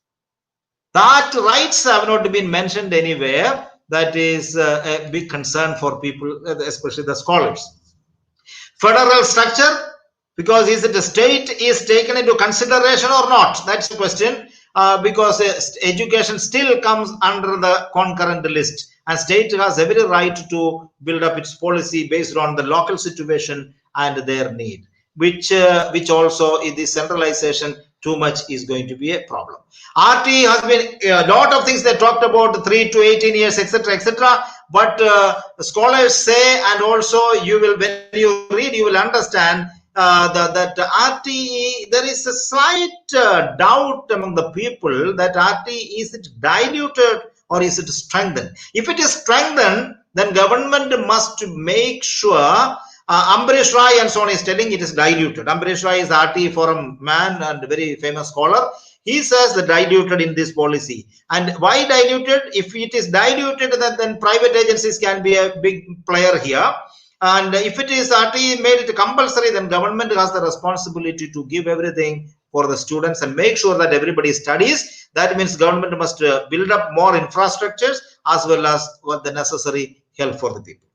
That rights have not been mentioned anywhere. That is a big concern for people, especially the scholars. Federal structure, because is it a state is taken into consideration or not? That's the question. Because education still comes under the concurrent list, and state has every right to build up its policy based on the local situation and their need, which also in the centralization too much is going to be a problem. RT has been a lot of things they talked about, 3 to 18 years, etc., etc. But scholars say, and also you will, when you read, you will understand that RTE, there is a slight doubt among the people that RTE, is it diluted or is it strengthened? If it is strengthened, then government must make sure. Ambarish Rai and so on is telling it is diluted. Ambarish Rai is RTE forum man and very famous scholar. He says the diluted in this policy. And why diluted? If it is diluted, then private agencies can be a big player here. And if it is RTE made it compulsory, then government has the responsibility to give everything for the students and make sure that everybody studies. That means government must build up more infrastructures as well as what the necessary help for the people.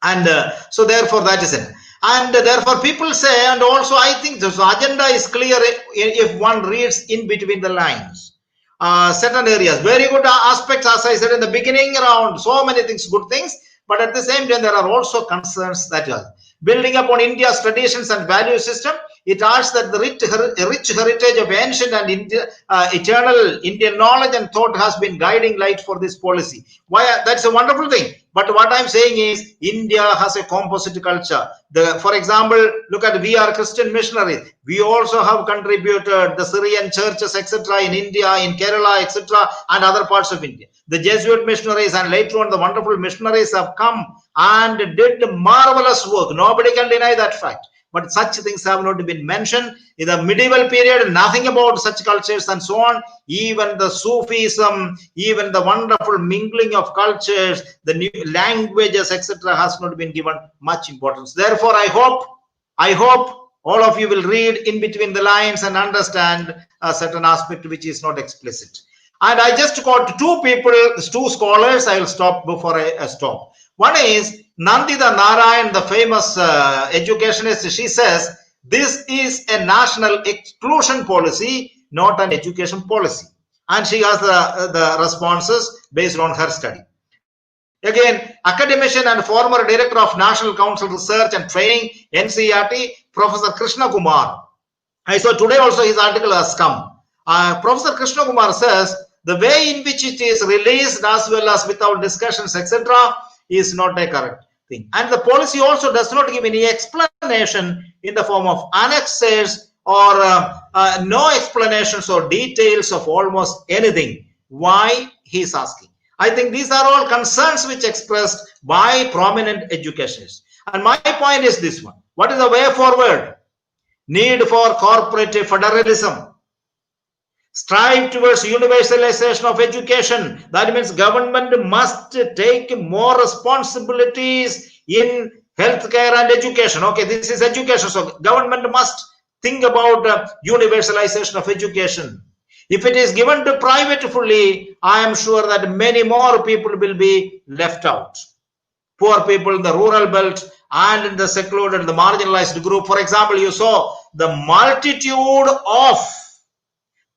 And so therefore that is it. And therefore people say, and also I think the agenda is clear if one reads in between the lines. Certain areas, very good aspects, as I said in the beginning, around so many things, good things. But at the same time, there are also concerns that are building upon India's traditions and value system. It asks that the rich heritage of ancient and eternal Indian knowledge and thought has been guiding light for this policy. Why? That's a wonderful thing. But what I'm saying is, India has a composite culture. For example, look at, we are Christian missionaries. We also have contributed the Syrian churches, etc., in India, in Kerala, etc., and other parts of India. The Jesuit missionaries and later on the wonderful missionaries have come and did marvelous work. Nobody can deny that fact. But such things have not been mentioned. In the medieval period, nothing about such cultures and so on. Even the Sufism, even the wonderful mingling of cultures, the new languages, etc., has not been given much importance. Therefore, I hope all of you will read in between the lines and understand a certain aspect which is not explicit. And I just got 2 people, 2 scholars. I will stop before I stop. One is Nandita Narayan, the famous educationist. She says this is a national exclusion policy, not an education policy. And she has the responses based on her study. Again, academician and former director of National Council Research and Training, NCERT, Professor Krishna Kumar. I saw today also his article has come. Professor Krishna Kumar says the way in which it is released as well as without discussions, etc., is not a correct thing. And the policy also does not give any explanation in the form of annexes or no explanations or details of almost anything. Why he is asking? I think these are all concerns which expressed by prominent educationists. And my point is this one. What is the way forward? Need for corporate federalism. Strive towards universalization of education. That means government must take more responsibilities in healthcare and education. Okay, this is education. So government must think about universalization of education. If it is given to private fully, I am sure that many more people will be left out. Poor people in the rural belt and in the secluded, the marginalized group. For example, you saw the multitude of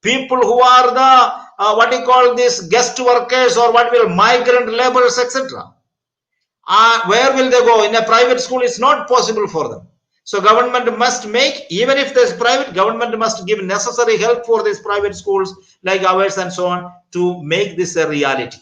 people who are the what you call this guest workers or what will migrant laborers, etc. Where will they go? In a private school, it's not possible for them. So government must make, even if there's private, government must give necessary help for these private schools like ours and so on to make this a reality.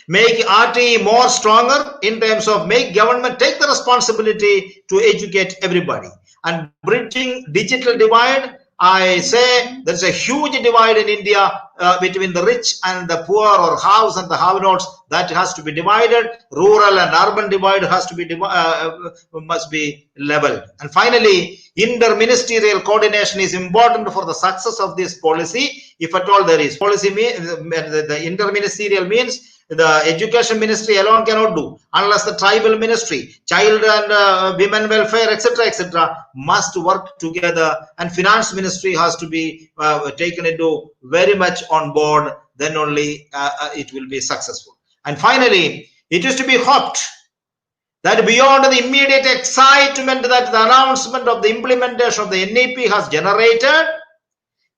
Make RTE more stronger in terms of make government take the responsibility to educate everybody. And bridging digital divide, I say there's a huge divide in India between the rich and the poor, or haves and the have-nots. That has to be divided. Rural and urban divide has to be must be leveled. And finally, inter-ministerial coordination is important for the success of this policy. If at all there is policy, the inter-ministerial means the education ministry alone cannot do, unless the tribal ministry, child and women welfare, etc., must work together, and finance ministry has to be taken into very much on board. Then only it will be successful. And finally, it is to be hoped that beyond the immediate excitement that the announcement of the implementation of the NEP has generated,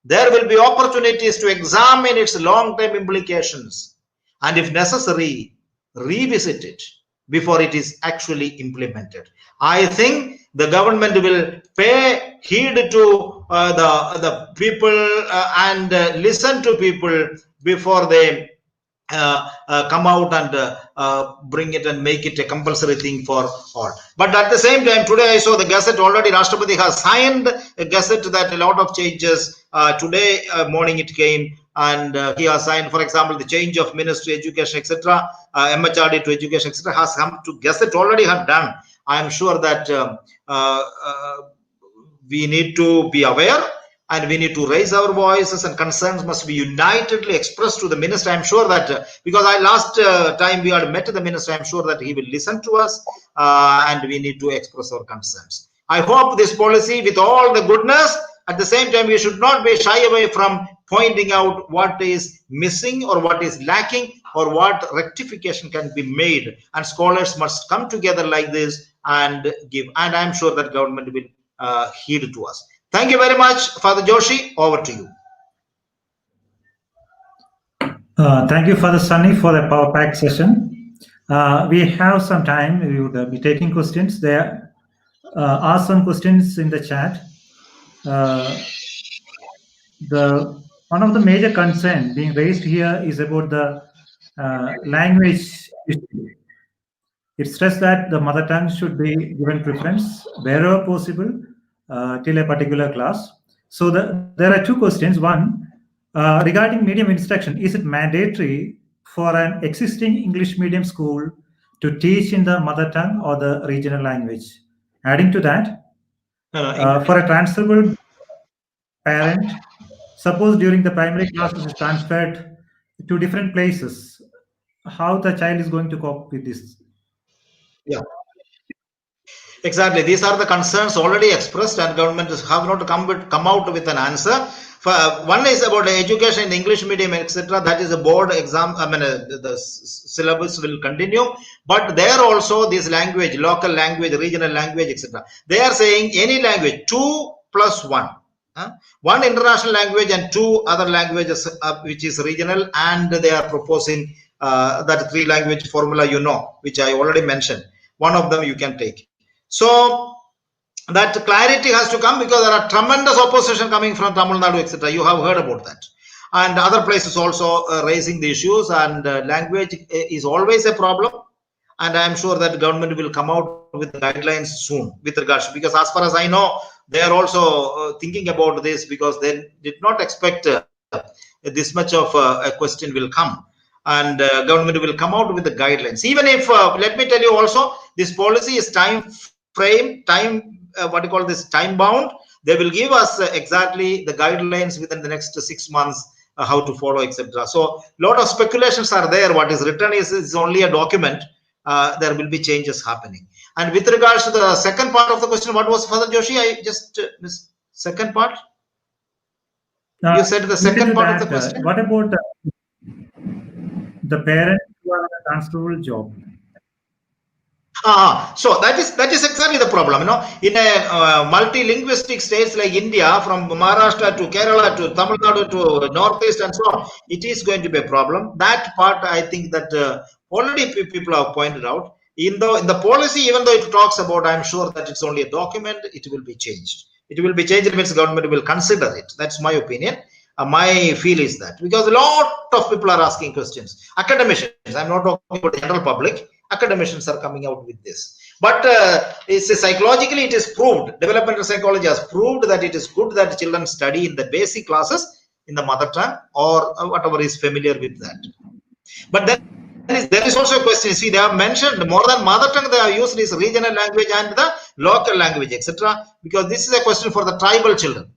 there will be opportunities to examine its long-term implications, and if necessary, revisit it before it is actually implemented. I think the government will pay heed to the people and listen to people before they come out and bring it and make it a compulsory thing for all. But at the same time, today I saw the Gazette already. Rashtrapati has signed a Gazette that a lot of changes. Today morning it came, and he has signed, for example, the change of ministry, education, etc., MHRD to education, etc., has come to Gazette already have done. I am sure that we need to be aware, and we need to raise our voices, and concerns must be unitedly expressed to the minister. I'm sure that because last time we had met the minister, I'm sure that he will listen to us, and we need to express our concerns. I hope this policy, with all the goodness, at the same time, we should not be shy away from pointing out what is missing or what is lacking or what rectification can be made. And scholars must come together like this and give. And I'm sure that government will heed to us. Thank you very much, Father Joshi. Over to you. Thank you, Father Sunny, for the power-packed session. We have some time. We would be taking questions. There are some questions in the chat. One of the major concerns being raised here is about the language issue. It stressed that the mother tongue should be given preference wherever possible till a particular class. So there are two questions. One, regarding medium instruction, is it mandatory for an existing English medium school to teach in the mother tongue or the regional language? Adding to that, for a transferable parent, suppose during the primary classes is transferred to different places, how the child is going to cope with this? Yeah, exactly. These are the concerns already expressed, and government have not come out with an answer. One is about education in English medium, etc. That is a board exam. I mean, the syllabus will continue, but there also this language, local language, regional language, etc. They are saying any language 2 plus 1. One international language and 2 other languages, which is regional, and they are proposing that 3 language formula, which I already mentioned. One of them you can take. So that clarity has to come, because there are tremendous opposition coming from Tamil Nadu, etc. You have heard about that. and other places also raising the issues, and language is always a problem. And I'm sure that government will come out with guidelines soon with regards, because as far as I know, they are also thinking about this, because they did not expect this much of a question will come, and government will come out with the guidelines. Even if, let me tell you also, this policy is time bound. They will give us exactly the guidelines within the next 6 months, how to follow, etc. So lot of speculations are there. What is written is only a document. There will be changes happening. And with regards to the second part of the question, what was, Father Joshi? I just missed second part. You said the second part of the question. What about the parents who are on a transferable job? So that is exactly the problem. You know, in a multilinguistic states like India, from Maharashtra to Kerala to Tamil Nadu to Northeast and so on, it is going to be a problem. That part, I think that already people have pointed out. In the policy, even though it talks about, I'm sure that it's only a document, it will be changed. It will be changed, means government will consider it. That's my opinion. My feel is that, because a lot of people are asking questions. Academicians, I'm not talking about the general public. Academicians are coming out with this. But psychologically, it is proved. Developmental psychology has proved that it is good that children study in the basic classes in the mother tongue or whatever is familiar with that. But then there is also a question. See, they have mentioned more than mother tongue, they have used this regional language and the local language, etc. Because this is a question for the tribal children.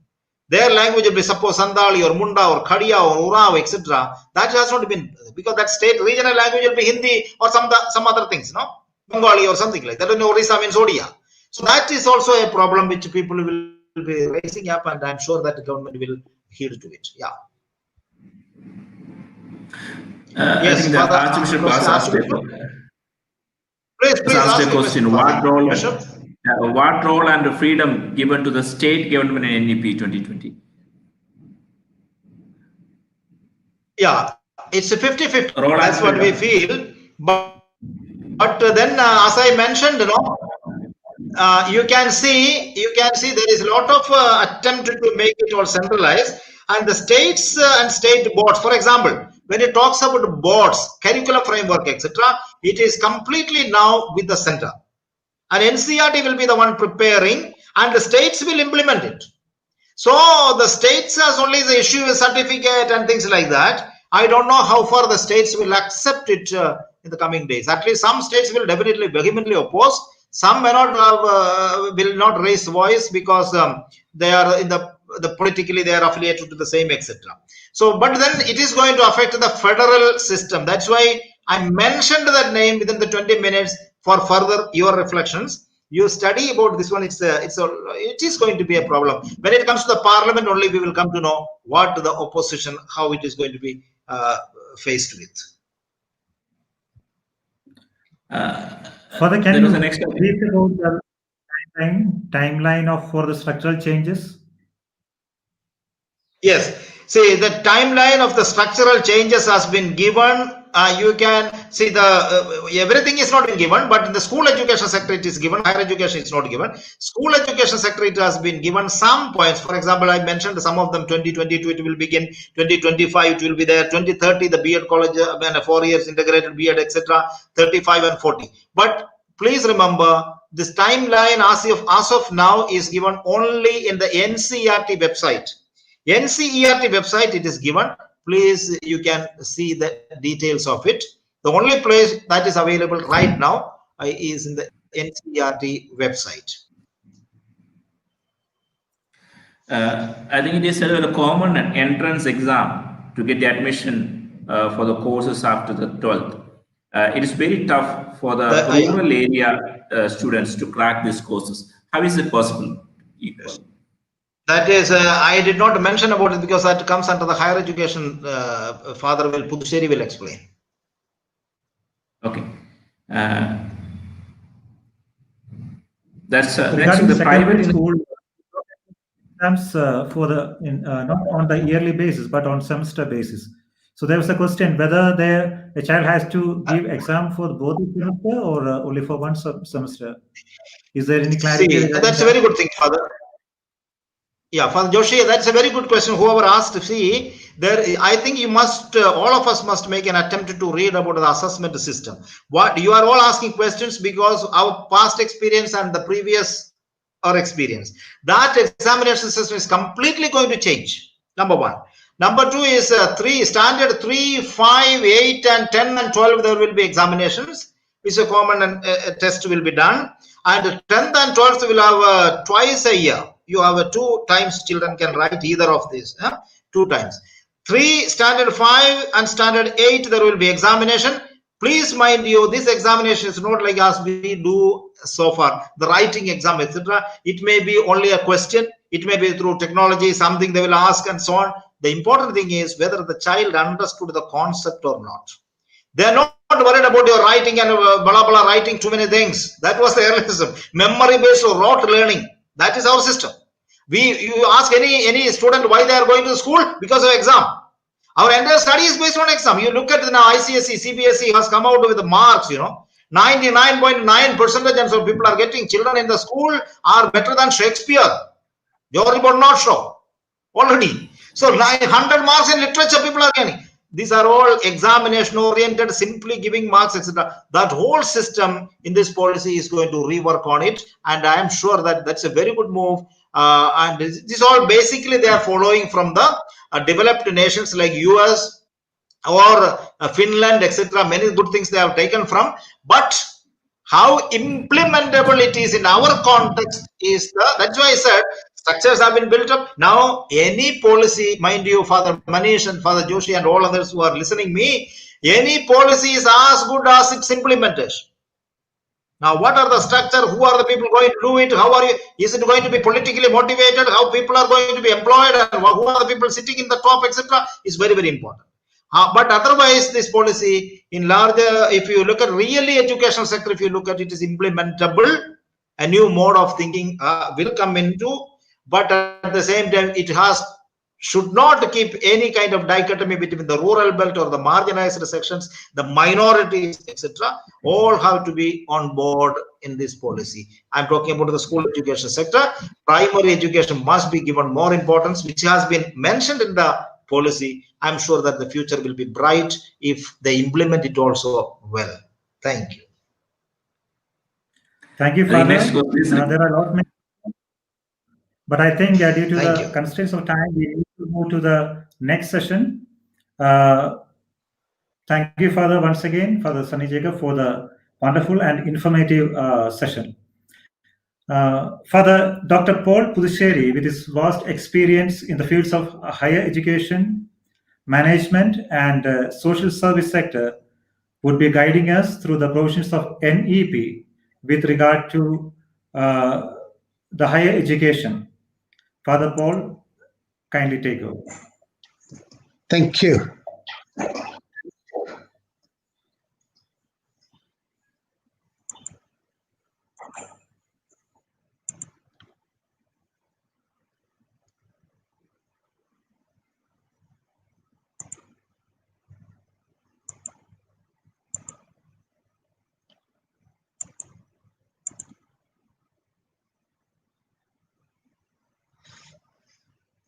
Their language will be, suppose, Sandali or Munda or Khadia or Urao, etc. That has not been, because that state regional language will be Hindi or some other things, no? Bengali or something like that. Orissa means Odia. So that is also a problem which people will be raising up, and I'm sure that the government will heed to it. Yeah. Yes, I think the Archbishop has asked a question. What role and freedom given to the state government in NEP 2020? Yeah, it's a 50-50. That's what we feel. But then, as I mentioned, you can see there is a lot of attempt to make it all centralized, and the states and state boards, for example, when it talks about boards, curriculum framework, etc., it is completely now with the center. And NCERT will be the one preparing, and the states will implement it. So the states has only the issue a certificate and things like that. I don't know how far the states will accept it in the coming days. At least some states will definitely vehemently oppose. Some may not will not raise voice because they are in the politically they are affiliated to the same, etc. So, but then it is going to affect the federal system. That's why I mentioned that name within the 20 minutes for further your reflections. You study about this one. It is going to be a problem when it comes to the parliament. Only we will come to know what the opposition, how it is going to be faced with. Further, can you brief about the timeline for the structural changes? Yes. See, the timeline of the structural changes has been given. You can see the everything is not been given, but in the school education sector it is given. Higher education is not given. School education sector it has been given some points. For example, I mentioned some of them. 2022 it will begin. 2025 it will be there. 2030 the B.Ed college and 4 years integrated B.Ed, etc. 35 and 40. But please remember, this timeline as of now is given only in the NCERT website. NCERT website it is given. Please, you can see the details of it. The only place that is available right now is in the NCERT website. I think it is a common entrance exam to get the admission for the courses after the 12th. It is very tough for the rural area students to crack these courses. How is it possible? That is, I did not mention about it because that comes under the higher education. Father Puducherry will explain. Okay. That's next the private school exams for the not on the yearly basis but on semester basis. So there was a question whether a child has to give exam for both the semester or only for one semester. Is there any clarity? See, that's a very good thing, Father. Yeah, Father Joshi, that's a very good question. Whoever asked, see, there, I think you must, all of us must make an attempt to read about the assessment system. What you are all asking questions because our past experience and the previous our experience. That examination system is completely going to change. Number one. Number two is standard 3, 5, 8, and 10 and 12. There will be examinations, which a common test will be done. And 10th and 12th will have twice a year. You have 2 times children can write either of these. 2 times. 3, standard 5 and standard 8, there will be examination. Please mind you, this examination is not like as we do so far, the writing exam, etc. It may be only a question. It may be through technology, something they will ask and so on. The important thing is whether the child understood the concept or not. They are not worried about your writing and blah, blah, writing too many things. That was the early system. Memory-based or rote learning. That is our system. You ask any student why they are going to school? Because of exam. Our entire study is based on exam. You look at now ICSE, CBSE has come out with the marks, 99.9% of people are getting. Children in the school are better than Shakespeare. Your report not show already. So 100 marks in literature people are getting. These are all examination oriented, simply giving marks, etc. That whole system in this policy is going to rework on it. And I am sure that that's a very good move. And this all basically they are following from the developed nations like US or Finland, etc. Many good things they have taken from. But how implementable it is in our context is that's why I said structures have been built up. Now, any policy, mind you, Father Manish and Father Joshi and all others who are listening me, any policy is as good as its implementation. Now, what are the structure? Who are the people going to do it? How are you? Is it going to be politically motivated? How people are going to be employed? And who are the people sitting in the top, etc. is very, very important. But otherwise, this policy in larger, if you look at really educational sector, if you look at it is implementable, a new mode of thinking will come into, but at the same time, it should not keep any kind of dichotomy between the rural belt or the marginalized sections, the minorities, etc. All have to be on board in this policy. I'm talking about the school education sector. Primary education must be given more importance, which has been mentioned in the policy. I'm sure that the future will be bright if they implement it also well. Thank you. Thank you, Father. There are a lot many, but I think due to the constraints of time, we need to move to the next session. Thank you, Father, once again, Father Sunny Jacob, for the wonderful and informative session. Father Dr. Paul Puducherry, with his vast experience in the fields of higher education, management, and social service sector, would be guiding us through the provisions of NEP with regard to the higher education. Father Paul, kindly take over. Thank you.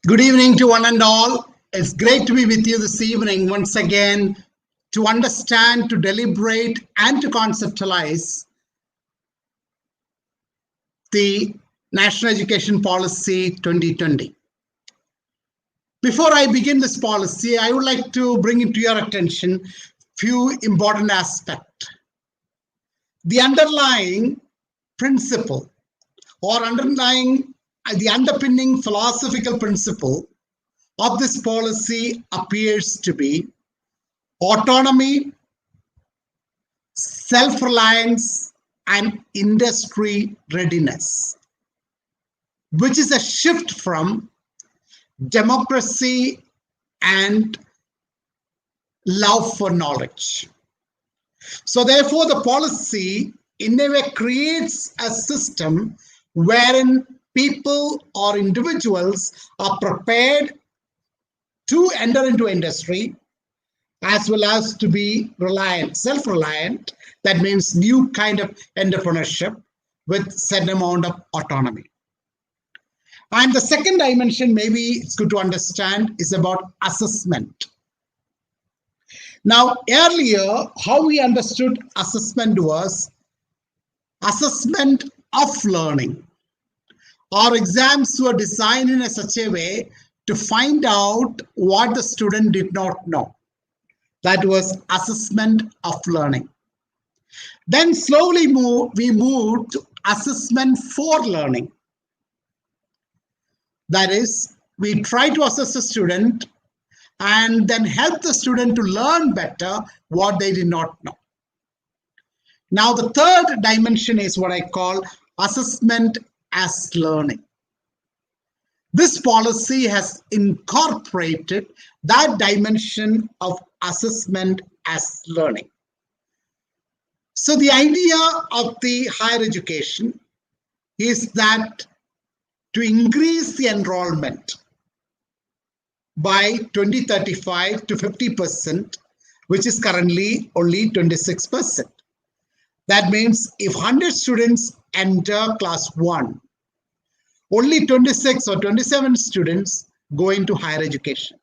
Good evening to one and all. It's great to be with you this evening once again to understand, to deliberate, and to conceptualize the National Education Policy 2020. Before I begin this policy, I would like to bring into your attention few important aspects. The underlying principle or the underpinning philosophical principle of this policy appears to be autonomy, self-reliance, and industry readiness, which is a shift from democracy and love for knowledge. So therefore, the policy in a way creates a system wherein people or individuals are prepared to enter into industry as well as to be reliant, self-reliant. That means new kind of entrepreneurship with certain amount of autonomy. And the second dimension, maybe it's good to understand, is about assessment. Now, earlier, how we understood assessment was assessment of learning. Our exams were designed in such a way to find out what the student did not know. That was assessment of learning. Then slowly we moved to assessment for learning. That is, we try to assess a student and then help the student to learn better what they did not know. Now, the third dimension is what I call assessment as learning. This policy has incorporated that dimension of assessment as learning. So the idea of the higher education is that to increase the enrollment by 2035 to 50%, which is currently only 26%. That means if 100 students enter class 1, only 26 or 27 students go into higher education.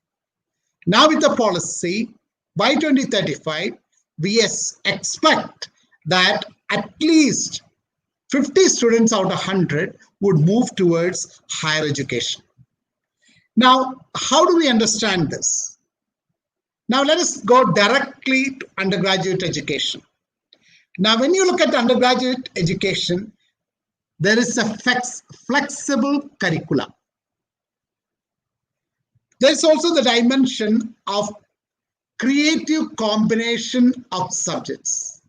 Now with the policy, by 2035, we expect that at least 50 students out of 100 would move towards higher education. Now, how do we understand this? Now, let us go directly to undergraduate education. Now, when you look at undergraduate education, there is a flexible curriculum. There's also the dimension of creative combination of subjects.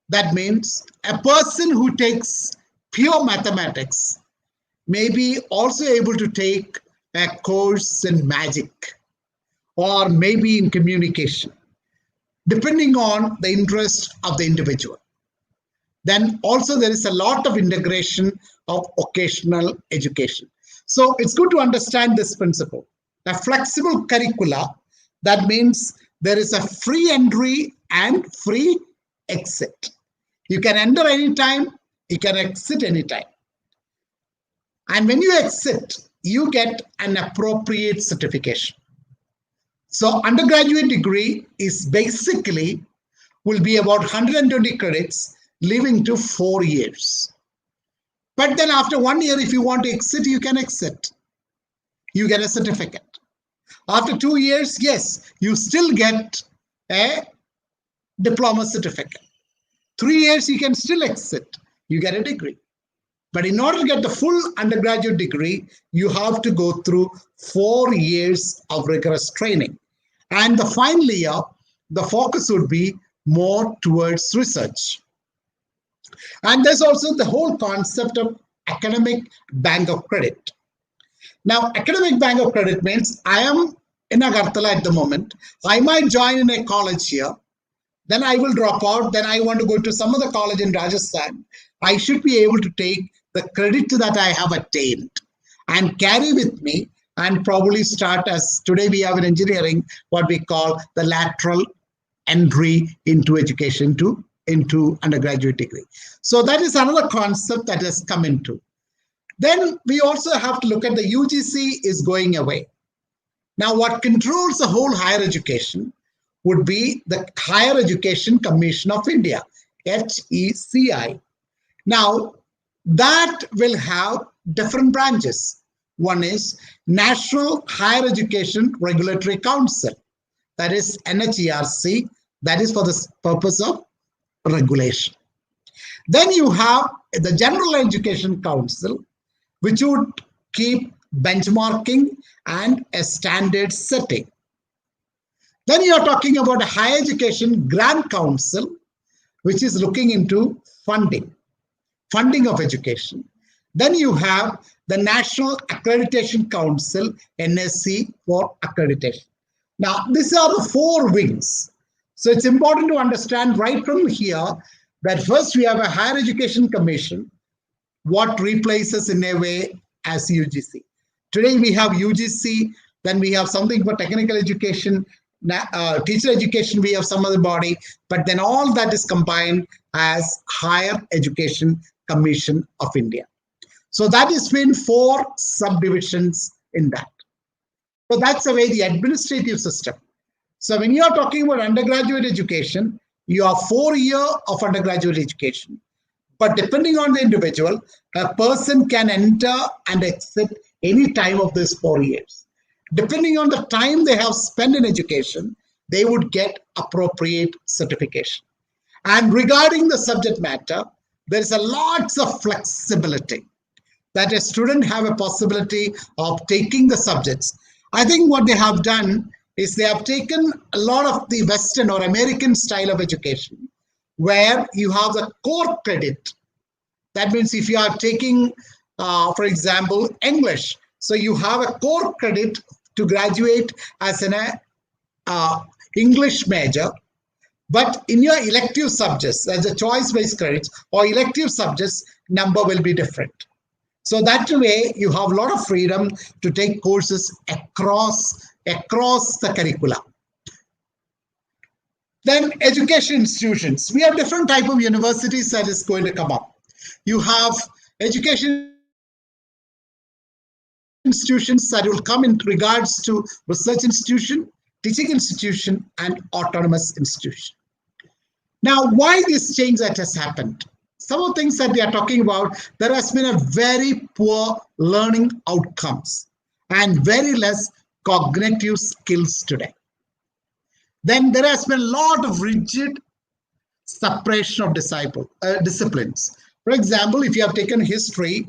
That means a person who takes pure mathematics may be also able to take a course in magic or maybe in communication, depending on the interest of the individual. Then also there is a lot of integration of occasional education. So it's good to understand this principle. A flexible curricula, that means there is a free entry and free exit. You can enter anytime, you can exit anytime. And when you exit, you get an appropriate certification. So undergraduate degree is basically will be about 120 credits, leaving to 4 years. But then after 1 year, if you want to exit, you can exit. You get a certificate. After 2 years, yes, you still get a diploma certificate. 3 years, you can still exit. You get a degree. But in order to get the full undergraduate degree, you have to go through 4 years of rigorous training. And the final year, the focus would be more towards research. And there's also the whole concept of academic bank of credit. Now, academic bank of credit means I am in Agartala at the moment. I might join in a college here. Then I will drop out. Then I want to go to some other college in Rajasthan. I should be able to take the credit that I have attained and carry with me and probably start as today we have in engineering what we call the lateral entry into education into undergraduate degree. So that is another concept that has come into. Then we also have to look at the UGC is going away. Now what controls the whole higher education would be the Higher Education Commission of India, HECI. Now that will have different branches. One is National Higher Education Regulatory Council, that is NHERC, that is for the purpose of regulation. Then you have the General Education Council, which would keep benchmarking and a standard setting. Then you are talking about a Higher Education Grant Council, which is looking into funding of education. Then you have the National Accreditation Council, NSC, for accreditation. Now, these are the 4 wings. So it's important to understand right from here that first we have a Higher Education Commission, what replaces in a way as UGC. Today we have UGC, then we have something for technical education, teacher education, we have some other body, but then all that is combined as Higher Education Commission of India. So that has been 4 subdivisions in that. So that's the way the administrative system. So when you are talking about undergraduate education, you have 4 years of undergraduate education. But depending on the individual, a person can enter and exit any time of these 4 years. Depending on the time they have spent in education, they would get appropriate certification. And regarding the subject matter, there is a lots of flexibility that a student have a possibility of taking the subjects. I think what they have done is they have taken a lot of the Western or American style of education, where you have the core credit. That means if you are taking, for example, English, so you have a core credit to graduate as an English major, but in your elective subjects, as a choice-based credits or elective subjects, number will be different. So that way, you have a lot of freedom to take courses across the curricula. Then education institutions. We have different type of universities that is going to come up. You have education institutions that will come in regards to research institution, teaching institution, and autonomous institution. Now, why this change that has happened? Some of the things that we are talking about, there has been a very poor learning outcomes and very less cognitive skills today. Then there has been a lot of rigid separation of disciplines. For example, if you have taken history,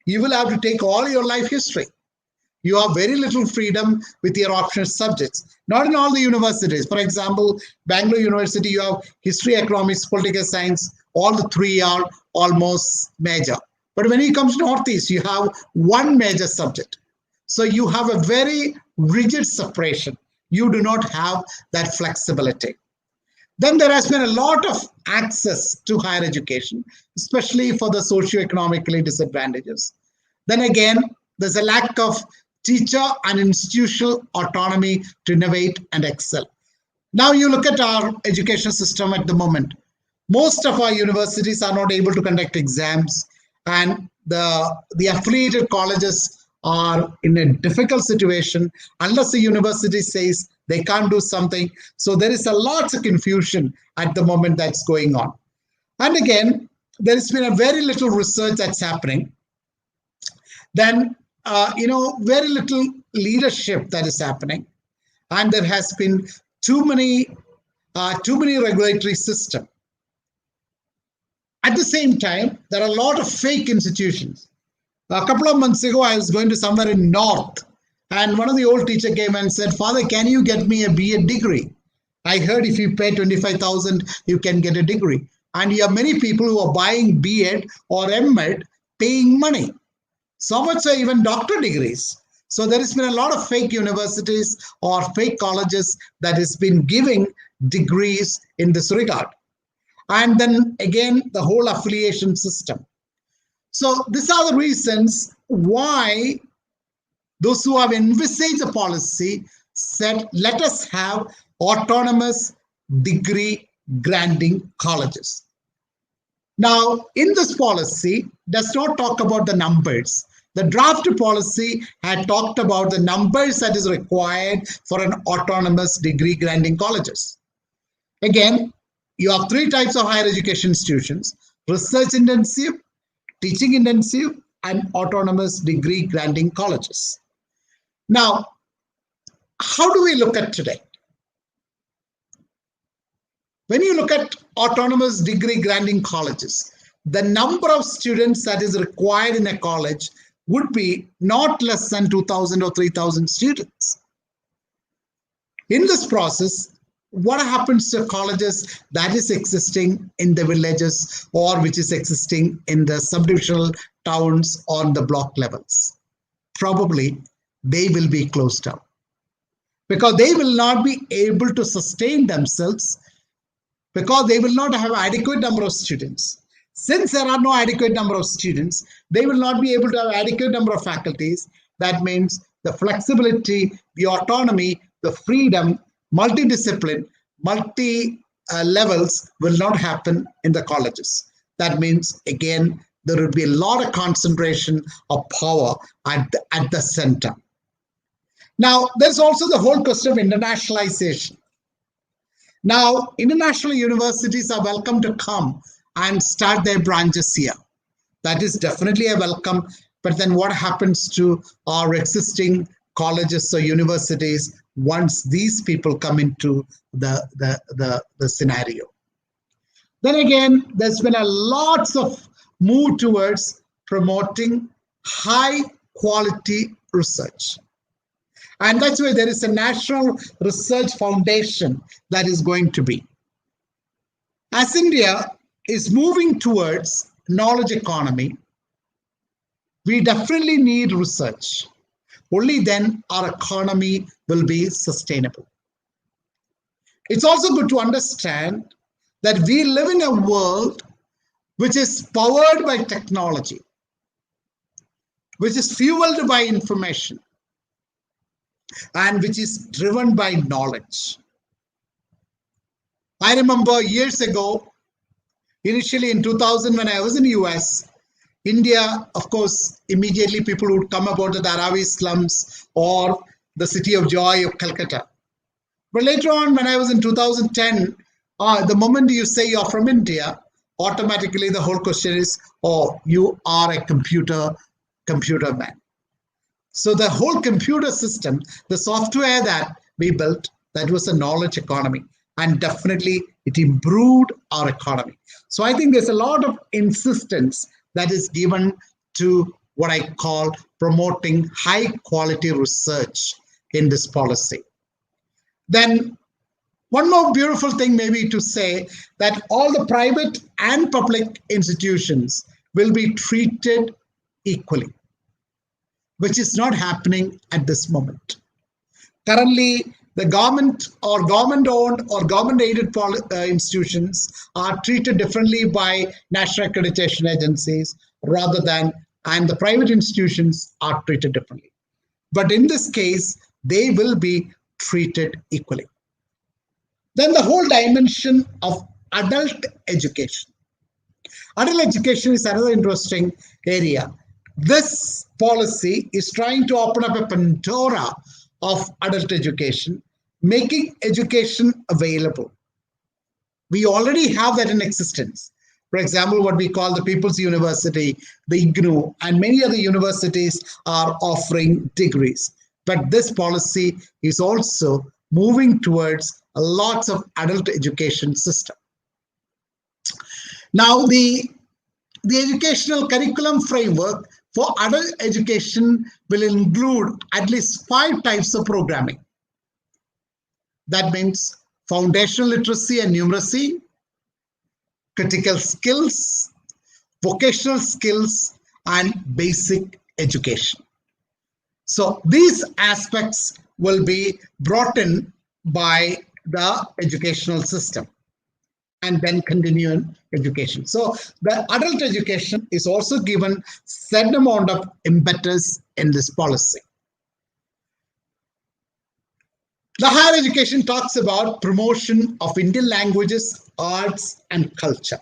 you will have to take all your life history. You have very little freedom with your optional subjects. Not in all the universities. For example, Bangalore University, you have history, economics, political science, all the 3 are almost major. But when it comes to Northeast, you have one major subject. So you have a very rigid separation. You do not have that flexibility. Then there has been a lot of access to higher education, especially for the socioeconomically disadvantages. Then again, there's a lack of teacher and institutional autonomy to innovate and excel. Now you look at our education system at the moment. Most of our universities are not able to conduct exams, and the affiliated colleges are in a difficult situation unless the university says they can't do something. So there is a lot of confusion at the moment that's going on. And again, there has been a very little research that's happening. Then, very little leadership that is happening. And there has been too many regulatory systems. At the same time, there are a lot of fake institutions. A couple of months ago, I was going to somewhere in North, and one of the old teacher came and said, "Father, can you get me a BA degree? I heard if you pay 25,000, you can get a degree." And you have many people who are buying BEd or MEd, paying money. So much so even doctor degrees. So there has been a lot of fake universities or fake colleges that has been giving degrees in this regard. And then again, the whole affiliation system. So these are the reasons why those who have envisaged the policy said, let us have autonomous degree granting colleges. Now, in this policy, does not talk about the numbers. The draft policy had talked about the numbers that is required for an autonomous degree granting colleges. Again, you have 3 types of higher education institutions: research intensive, teaching intensive, and autonomous degree granting colleges. Now, how do we look at today? When you look at autonomous degree granting colleges, the number of students that is required in a college would be not less than 2,000 or 3,000 students. In this process, what happens to colleges that is existing in the villages or which is existing in the subdivisional towns on the block levels? Probably they will be closed down because they will not be able to sustain themselves, because they will not have adequate number of students. Since there are no adequate number of students, they will not be able to have adequate number of faculties. That means the flexibility, the autonomy, the freedom, multidiscipline, multi levels will not happen in the colleges. That means, again, there would be a lot of concentration of power at the center. Now, there's also the whole question of internationalization. Now, international universities are welcome to come and start their branches here. That is definitely a welcome. But then what happens to our existing colleges or universities once these people come into the scenario? Then again, there's been a lots of move towards promoting high quality research. And that's why there is a National Research Foundation that is going to be. As India is moving towards knowledge economy, we definitely need research. Only then our economy will be sustainable. It's also good to understand that we live in a world which is powered by technology, which is fueled by information, and which is driven by knowledge. I remember years ago, initially in 2000 when I was in the US, India, of course, immediately people would come about the Dharavi slums or the City of Joy of Calcutta. But later on, when I was in 2010, the moment you say you're from India, automatically the whole question is, oh, you are a computer man. So the whole computer system, the software that we built, that was a knowledge economy. And definitely it improved our economy. So I think there's a lot of insistence that is given to what I call promoting high quality research in this policy. Then one more beautiful thing maybe to say that all the private and public institutions will be treated equally, which is not happening at this moment. Currently, the government or government-owned or government-aided institutions are treated differently by national accreditation agencies rather than, and the private institutions are treated differently. But in this case, they will be treated equally. Then the whole dimension of adult education. Adult education is another interesting area. This policy is trying to open up a Pandora of adult education, making education available. We already have that in existence. For example, what we call the People's University, the IGNOU, and many other universities are offering degrees. But this policy is also moving towards lots of adult education system. Now, the educational curriculum framework for adult education will include at least 5 types of programming. That means foundational literacy and numeracy, critical skills, vocational skills, and basic education. So these aspects will be brought in by the educational system and then continuing education. So the adult education is also given certain amount of impetus in this policy. The higher education talks about promotion of Indian languages, arts, and culture.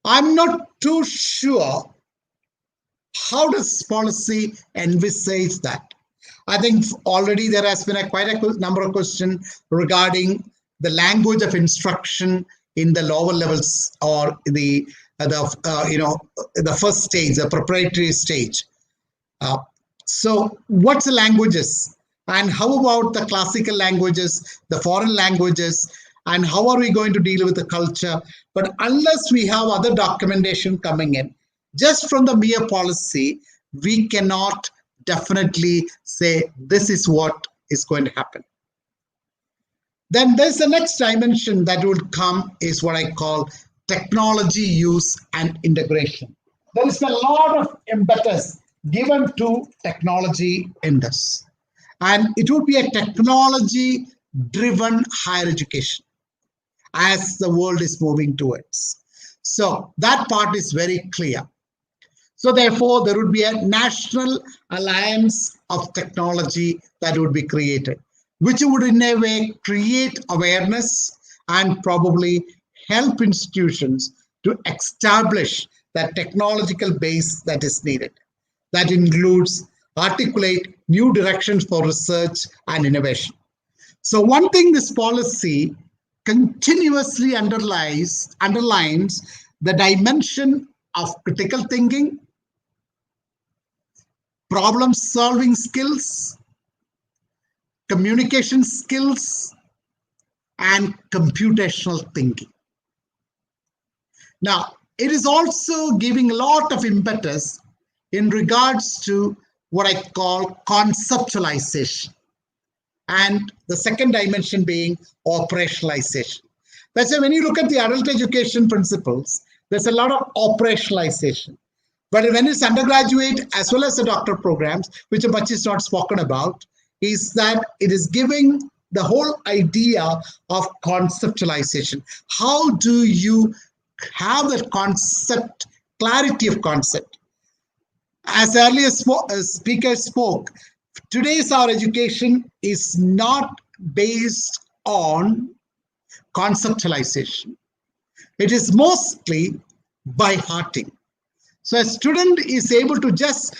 I'm not too sure how does this policy envisage that. I think already there has been quite a number of questions regarding the language of instruction in the lower levels or the first stage, the preparatory stage. So what's the languages? And how about the classical languages, the foreign languages, and how are we going to deal with the culture? But unless we have other documentation coming in, just from the mere policy, we cannot definitely say this is what is going to happen. Then there's the next dimension that will come is what I call technology use and integration. There is a lot of impetus given to technology in this. And it would be a technology-driven higher education as the world is moving towards. So that part is very clear. So therefore, there would be a national alliance of technology that would be created, which would in a way create awareness and probably help institutions to establish that technological base that is needed. That includes articulate new directions for research and innovation. So one thing this policy continuously underlines the dimension of critical thinking, problem solving skills, communication skills, and computational thinking. Now, it is also giving a lot of impetus in regards to what I call conceptualization, and the second dimension being operationalization. That's why when you look at the adult education principles, there's a lot of operationalization. But when it's undergraduate as well as the doctoral programs, which much is not spoken about, is that it is giving the whole idea of conceptualization. How do you have that concept, clarity of concept? As earlier speaker spoke, today's our education is not based on conceptualization. It is mostly by hearting. So a student is able to just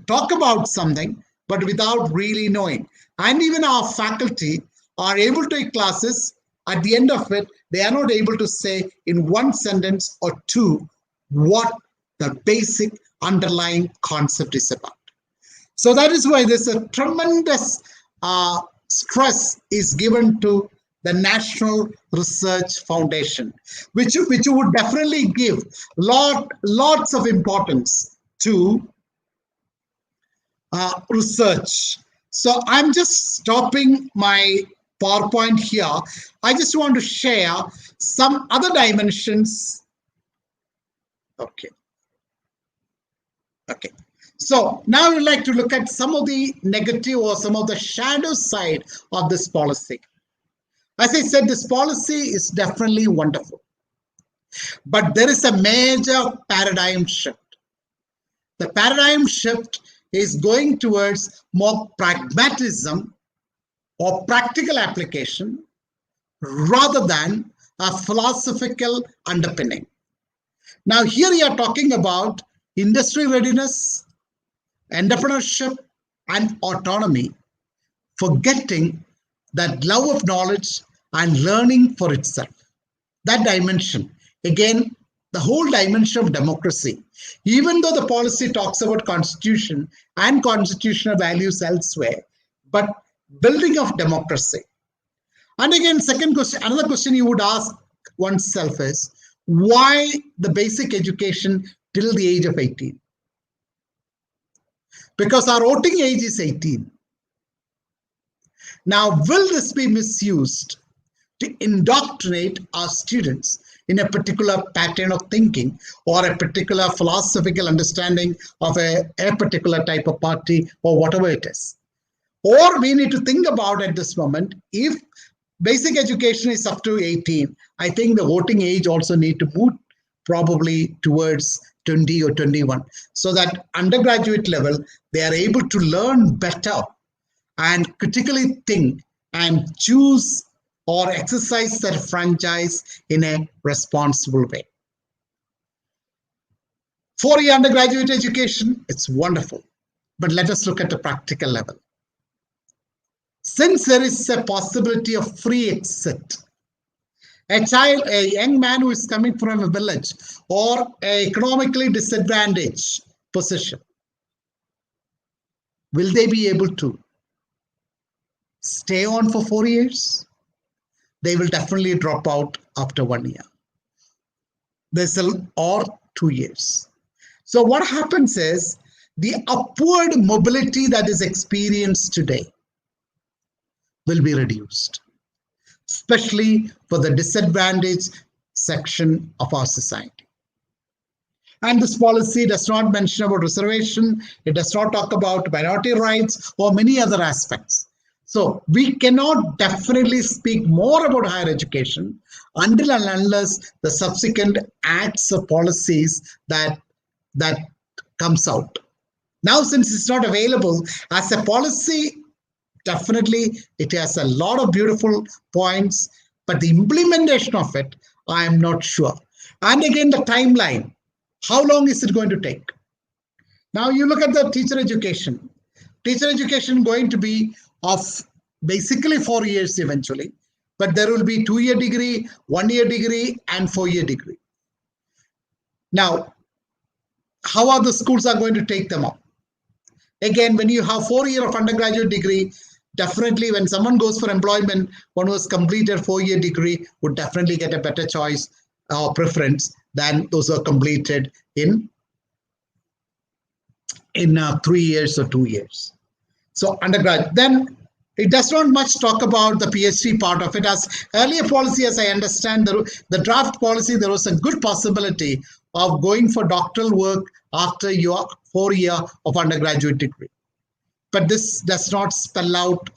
talk about something, but without really knowing. And even our faculty are able to take classes. At the end of it, they are not able to say in one sentence or two what the basic underlying concept is about. So that is why there's a tremendous stress is given to the National Research Foundation, which would definitely give lots of importance to research. So I'm just stopping my PowerPoint here. I just want to share some other dimensions. Okay. So now we'd like to look at some of the negative or some of the shadow side of this policy. As I said, this policy is definitely wonderful, but there is a major paradigm shift. The paradigm shift is going towards more pragmatism or practical application rather than a philosophical underpinning. Now here we are talking about industry readiness, entrepreneurship, and autonomy, forgetting that love of knowledge and learning for itself. That dimension, again, the whole dimension of democracy, even though the policy talks about constitution and constitutional values elsewhere, but building of democracy. And again, second question, another question you would ask oneself is, why the basic education till the age of 18? Because our voting age is 18. Now, will this be misused to indoctrinate our students in a particular pattern of thinking or a particular philosophical understanding of a particular type of party or whatever it is? Or we need to think about at this moment, if basic education is up to 18, I think the voting age also need to move probably towards 20 or 21, so that undergraduate level, they are able to learn better and critically think and choose or exercise their franchise in a responsible way. 4-year undergraduate education, it's wonderful, but let us look at the practical level. Since there is a possibility of free exit, a young man who is coming from a village or an economically disadvantaged position, will they be able to stay on for 4 years? They will definitely drop out after 1 year. Or 2 years. So what happens is the upward mobility that is experienced today will be reduced, especially for the disadvantaged section of our society. And this policy does not mention about reservation. It does not talk about minority rights or many other aspects. So we cannot definitely speak more about higher education until and unless the subsequent acts or policies that comes out. Now, since it's not available as a policy, definitely it has a lot of beautiful points, but the implementation of it, I am not sure. And again, the timeline. How long is it going to take? Now you look at the teacher education. Teacher education going to be of basically 4 years eventually, but there will be 2-year degree, 1-year degree, and 4-year degree. Now, how are the schools are going to take them up? Again, when you have 4 years of undergraduate degree, definitely when someone goes for employment, one who has completed 4-year degree would definitely get a better choice or preference than those who are completed in 3 years or 2 years. So undergrad, then it does not much talk about the PhD part of it. As earlier policy, as I understand, the draft policy, there was a good possibility of going for doctoral work after your 4 year of undergraduate degree. But this does not spell out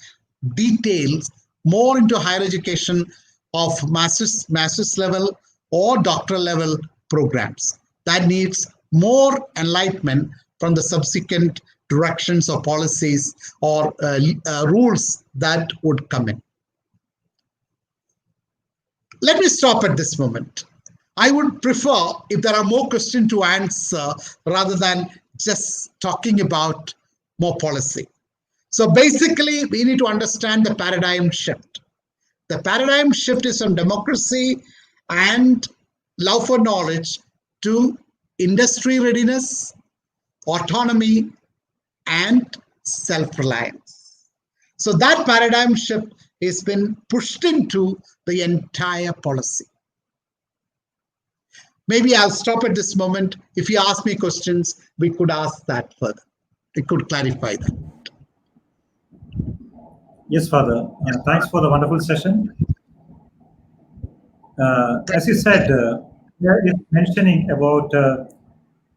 details more into higher education of master's level or doctoral level programs. That needs more enlightenment from the subsequent directions or policies or rules that would come in. Let me stop at this moment. I would prefer if there are more questions to answer rather than just talking about more policy. So basically, we need to understand the paradigm shift. The paradigm shift is from democracy and love for knowledge to industry readiness, autonomy, and self-reliance. So that paradigm shift has been pushed into the entire policy. Maybe I'll stop at this moment. If you ask me questions, we could ask that further. We could clarify that. Yes, Father. Thanks for the wonderful session. As you said, there is mentioning about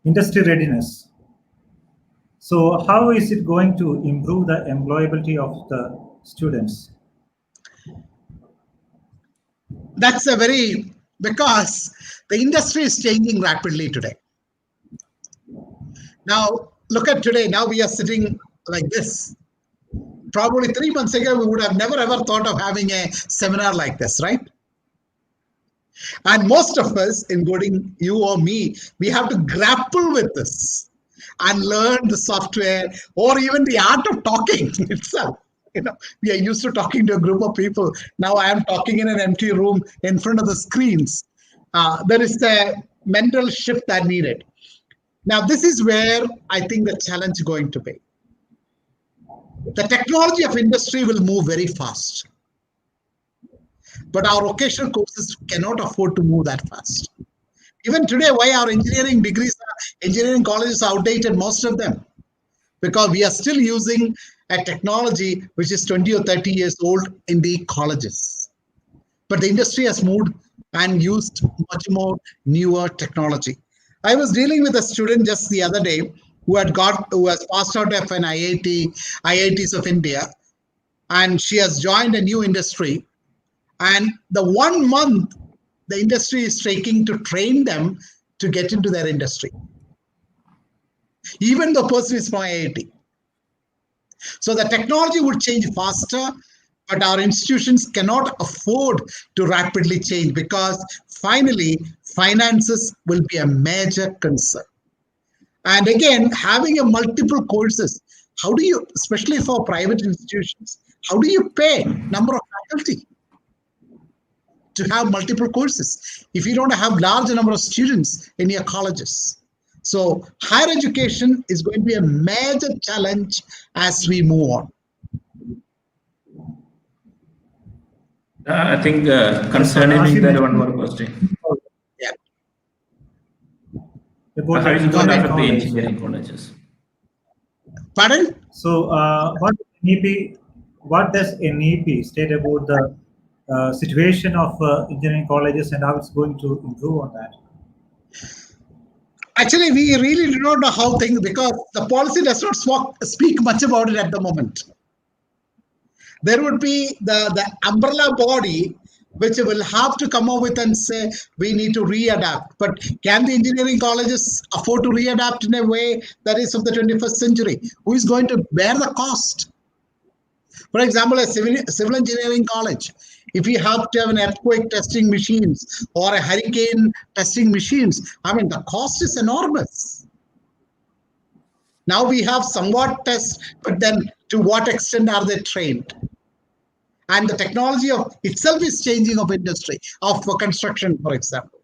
industry readiness. So how is it going to improve the employability of the students? That's because the industry is changing rapidly today. Now, look at today. Now we are sitting like this. Probably 3 months ago, we would have never ever thought of having a seminar like this, right? And most of us, including you or me, we have to grapple with this and learn the software or even the art of talking itself. We are used to talking to a group of people. Now I am talking in an empty room in front of the screens. There is a mental shift that needed. Now, this is where I think the challenge is going to be. The technology of industry will move very fast. But our vocational courses cannot afford to move that fast. Even today, why our engineering colleges are outdated, most of them? Because we are still using a technology which is 20 or 30 years old in the colleges. But the industry has moved and used much more newer technology. I was dealing with a student just the other day who has passed out of an IITs of India, and she has joined a new industry. And the 1 month the industry is taking to train them to get into their industry, even the person is from IIT. So the technology would change faster, but our institutions cannot afford to rapidly change because finally finances will be a major concern. And again, having a multiple courses, how do you, especially for private institutions, how do you pay number of faculty to have multiple courses if you don't have large number of students in your colleges? So higher education is going to be a major challenge as we move on. I think concerning that one more question. Yeah. About How is it the going to affect the college. engineering colleges? Pardon? So what does NEP state about the situation of engineering colleges and how it's going to improve on that? Actually, we really do not know how things, because the policy does not speak much about it at the moment. There would be the umbrella body which will have to come up with and say, we need to readapt. But can the engineering colleges afford to readapt in a way that is of the 21st century? Who is going to bear the cost? For example, a civil engineering college, If you have to have an earthquake testing machines or a hurricane testing machines, I mean, the cost is enormous. Now we have somewhat tests, but then to what extent are they trained? And the technology of itself is changing of industry, of construction, for example.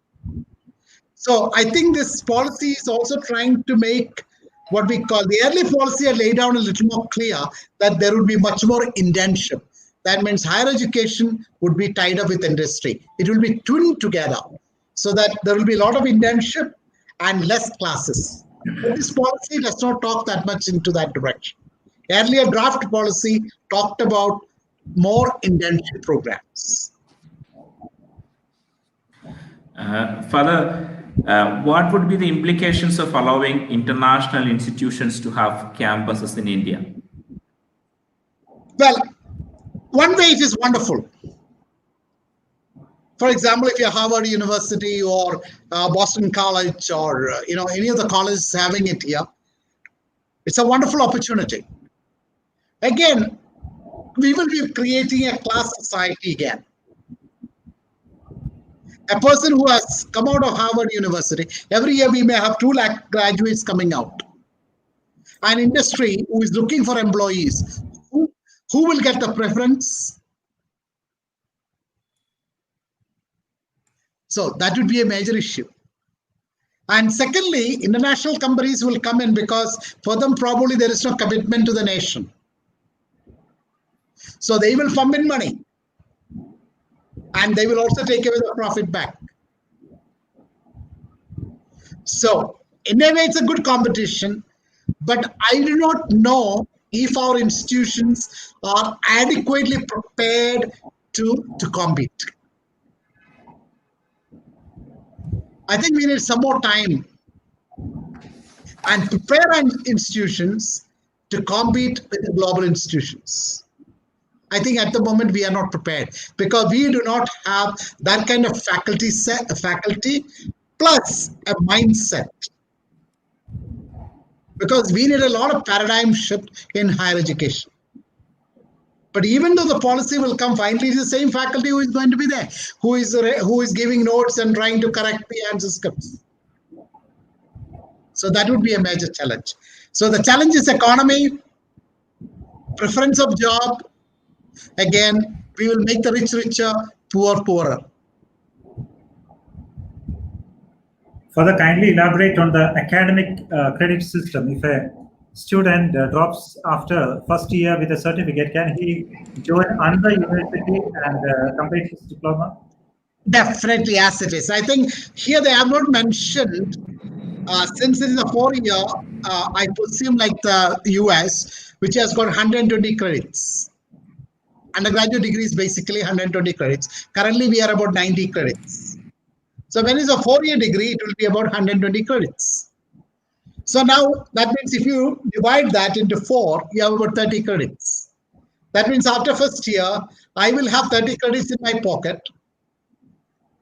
So I think this policy is also trying to make what we call the early policy had laid down a little more clear that there would be much more internship. That means higher education would be tied up with industry. It will be tuned together so that there will be a lot of internship and less classes. But this policy does not talk that much into that direction. Earlier draft policy talked about more internship programs. Father, what would be the implications of allowing international institutions to have campuses in India? Well, one way it is wonderful. For example, if you're Harvard University or Boston College or any of the colleges having it here, it's a wonderful opportunity. Again, we will be creating a class society again. A person who has come out of Harvard University, every year we may have 2 lakh graduates coming out. An industry who is looking for employees, who will get the preference? So that would be a major issue. And secondly, international companies will come in because for them probably there is no commitment to the nation. So they will pump in money. And they will also take away the profit back. So in a way, it's a good competition, but I do not know if our institutions are adequately prepared to compete. I think we need some more time and prepare our institutions to compete with the global institutions. I think at the moment we are not prepared because we do not have that kind of faculty plus a mindset. Because we need a lot of paradigm shift in higher education. But even though the policy will come, finally it's the same faculty who is going to be there, who is giving notes and trying to correct the answer scripts. So that would be a major challenge. So the challenge is economy, preference of job. Again, we will make the rich richer, poor poorer. Further, kindly elaborate on the academic credit system. If a student drops after first year with a certificate, can he join another university and complete his diploma? Definitely, as it is. I think here they have not mentioned, since it is a 4-year, I presume like the US, which has got 120 credits. Undergraduate degree is basically 120 credits. Currently, we are about 90 credits. So when it's a 4-year degree, it will be about 120 credits. So now that means if you divide that into 4, you have about 30 credits. That means after first year, I will have 30 credits in my pocket.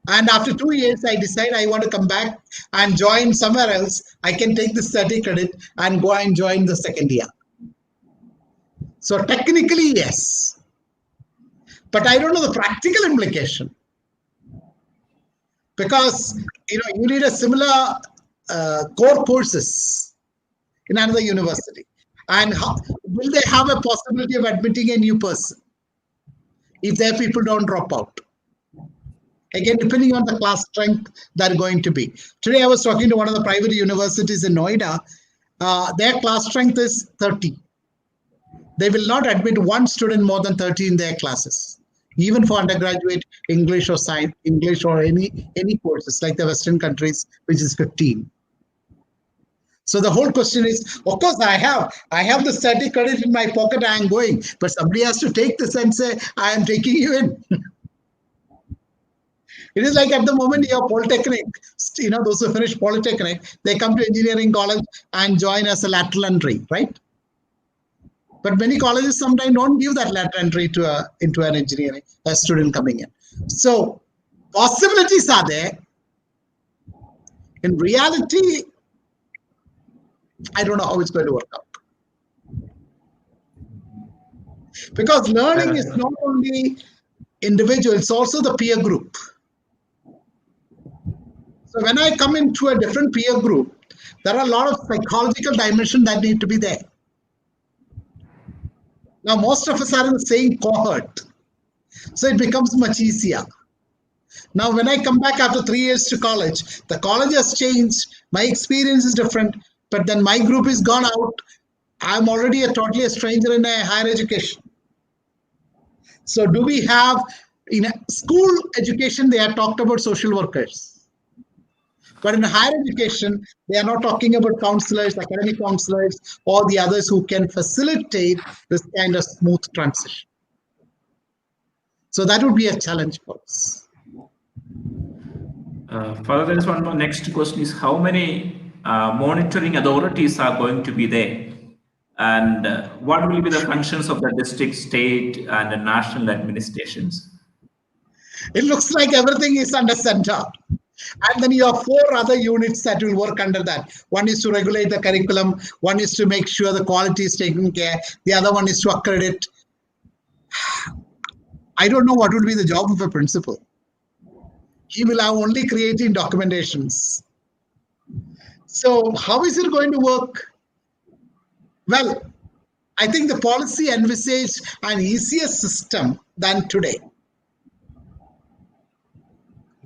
And after 2 years, I decide I want to come back and join somewhere else. I can take this 30 credit and go and join the second year. So technically, yes. But I don't know the practical implication. Because you need a similar core courses in another university. And will they have a possibility of admitting a new person if their people don't drop out? Again, depending on the class strength they're going to be. Today, I was talking to one of the private universities in Noida. Their class strength is 30. They will not admit one student more than 30 in their classes, even for undergraduate English or science, English or any courses like the Western countries, which is 15. So the whole question is, of course, I have the 30 credit in my pocket, I am going, but somebody has to take this and say, I am taking you in. It is like at the moment your polytechnic, those who finish polytechnic, they come to engineering college and join as a lateral entry, right? But many colleges sometimes don't give that lateral entry into an engineering, a student coming in. So possibilities are there. In reality, I don't know how it's going to work out. Because learning is not only individual, it's also the peer group. So when I come into a different peer group, there are a lot of psychological dimensions that need to be there. Now, most of us are in the same cohort, so it becomes much easier. Now, when I come back after 3 years to college, the college has changed, my experience is different, but then my group is gone out. I'm already totally a stranger in a higher education. So do we have, in a school education, they are talked about social workers. But in higher education, they are not talking about counselors, academic counselors, or the others who can facilitate this kind of smooth transition. So that would be a challenge for us. Further, there is one more. Next question is, how many monitoring authorities are going to be there? And what will be the functions of the district, state, and the national administrations? It looks like everything is under center. And then you have 4 other units that will work under that. One is to regulate the curriculum. One is to make sure the quality is taken care. The other one is to accredit. I don't know what would be the job of a principal. He will have only creating documentations. So how is it going to work? Well, I think the policy envisaged an easier system than today.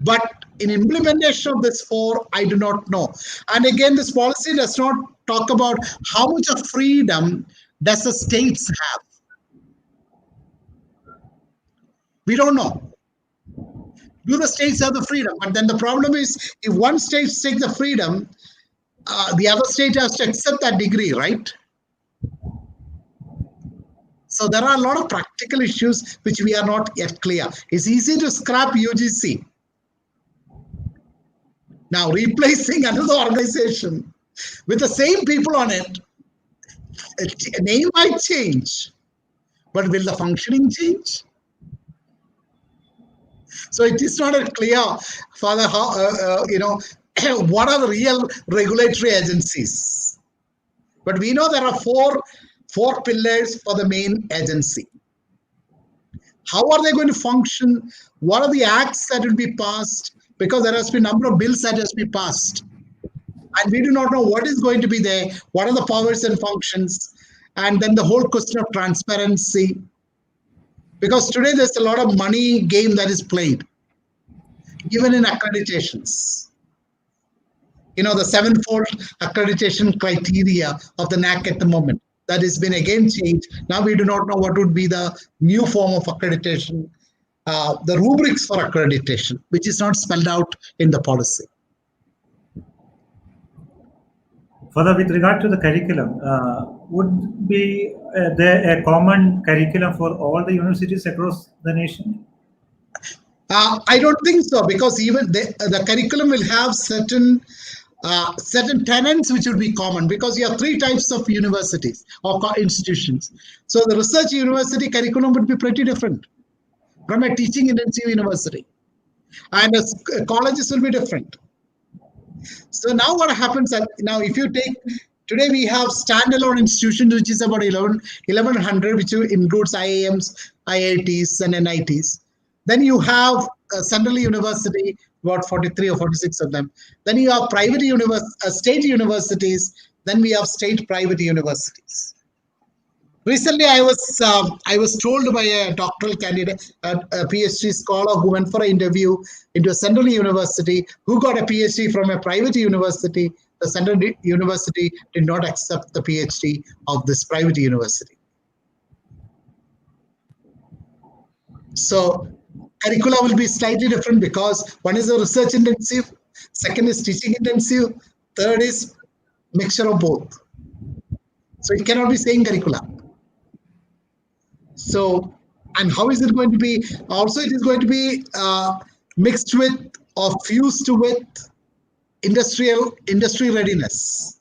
But in implementation of this 4, I do not know. And again, this policy does not talk about how much of freedom does the states have. We don't know. Do the states have the freedom? But then the problem is, if one state takes the freedom, the other state has to accept that degree, right? So there are a lot of practical issues which we are not yet clear. It's easy to scrap UGC. Now, replacing another organization with the same people on it, a name might change, but will the functioning change? So it is not clear, Father, how, what are the real regulatory agencies? But we know there are four pillars for the main agency. How are they going to function? What are the acts that will be passed? Because there has been a number of bills that has been passed. And we do not know what is going to be there, what are the powers and functions, and then the whole question of transparency. Because today there's a lot of money game that is played, even in accreditations. You know, the 7-fold accreditation criteria of the NAC at the moment, that has been again changed. Now we do not know what would be the new form of accreditation, the rubrics for accreditation, which is not spelled out in the policy. Further, with regard to the curriculum, would be there a common curriculum for all the universities across the nation? I don't think so, because even the curriculum will have certain tenets which would be common, because you have 3 types of universities or institutions. So the research university curriculum would be pretty different from a teaching intensive university, and colleges will be different. So now what happens, now if you take, today we have standalone institutions which is about 1100, which includes IIMs, IITs and NITs. Then you have Central University, about 43 or 46 of them. Then you have private state universities. Then we have state private universities. Recently, I was told by a doctoral candidate, a PhD scholar who went for an interview into a Central University, who got a PhD from a private university. The Central University did not accept the PhD of this private university. So curricula will be slightly different, because one is a research intensive, second is teaching intensive, third is mixture of both. So it cannot be same curricula. So, and how is it going to be? Also, it is going to be mixed with or fused with industry readiness.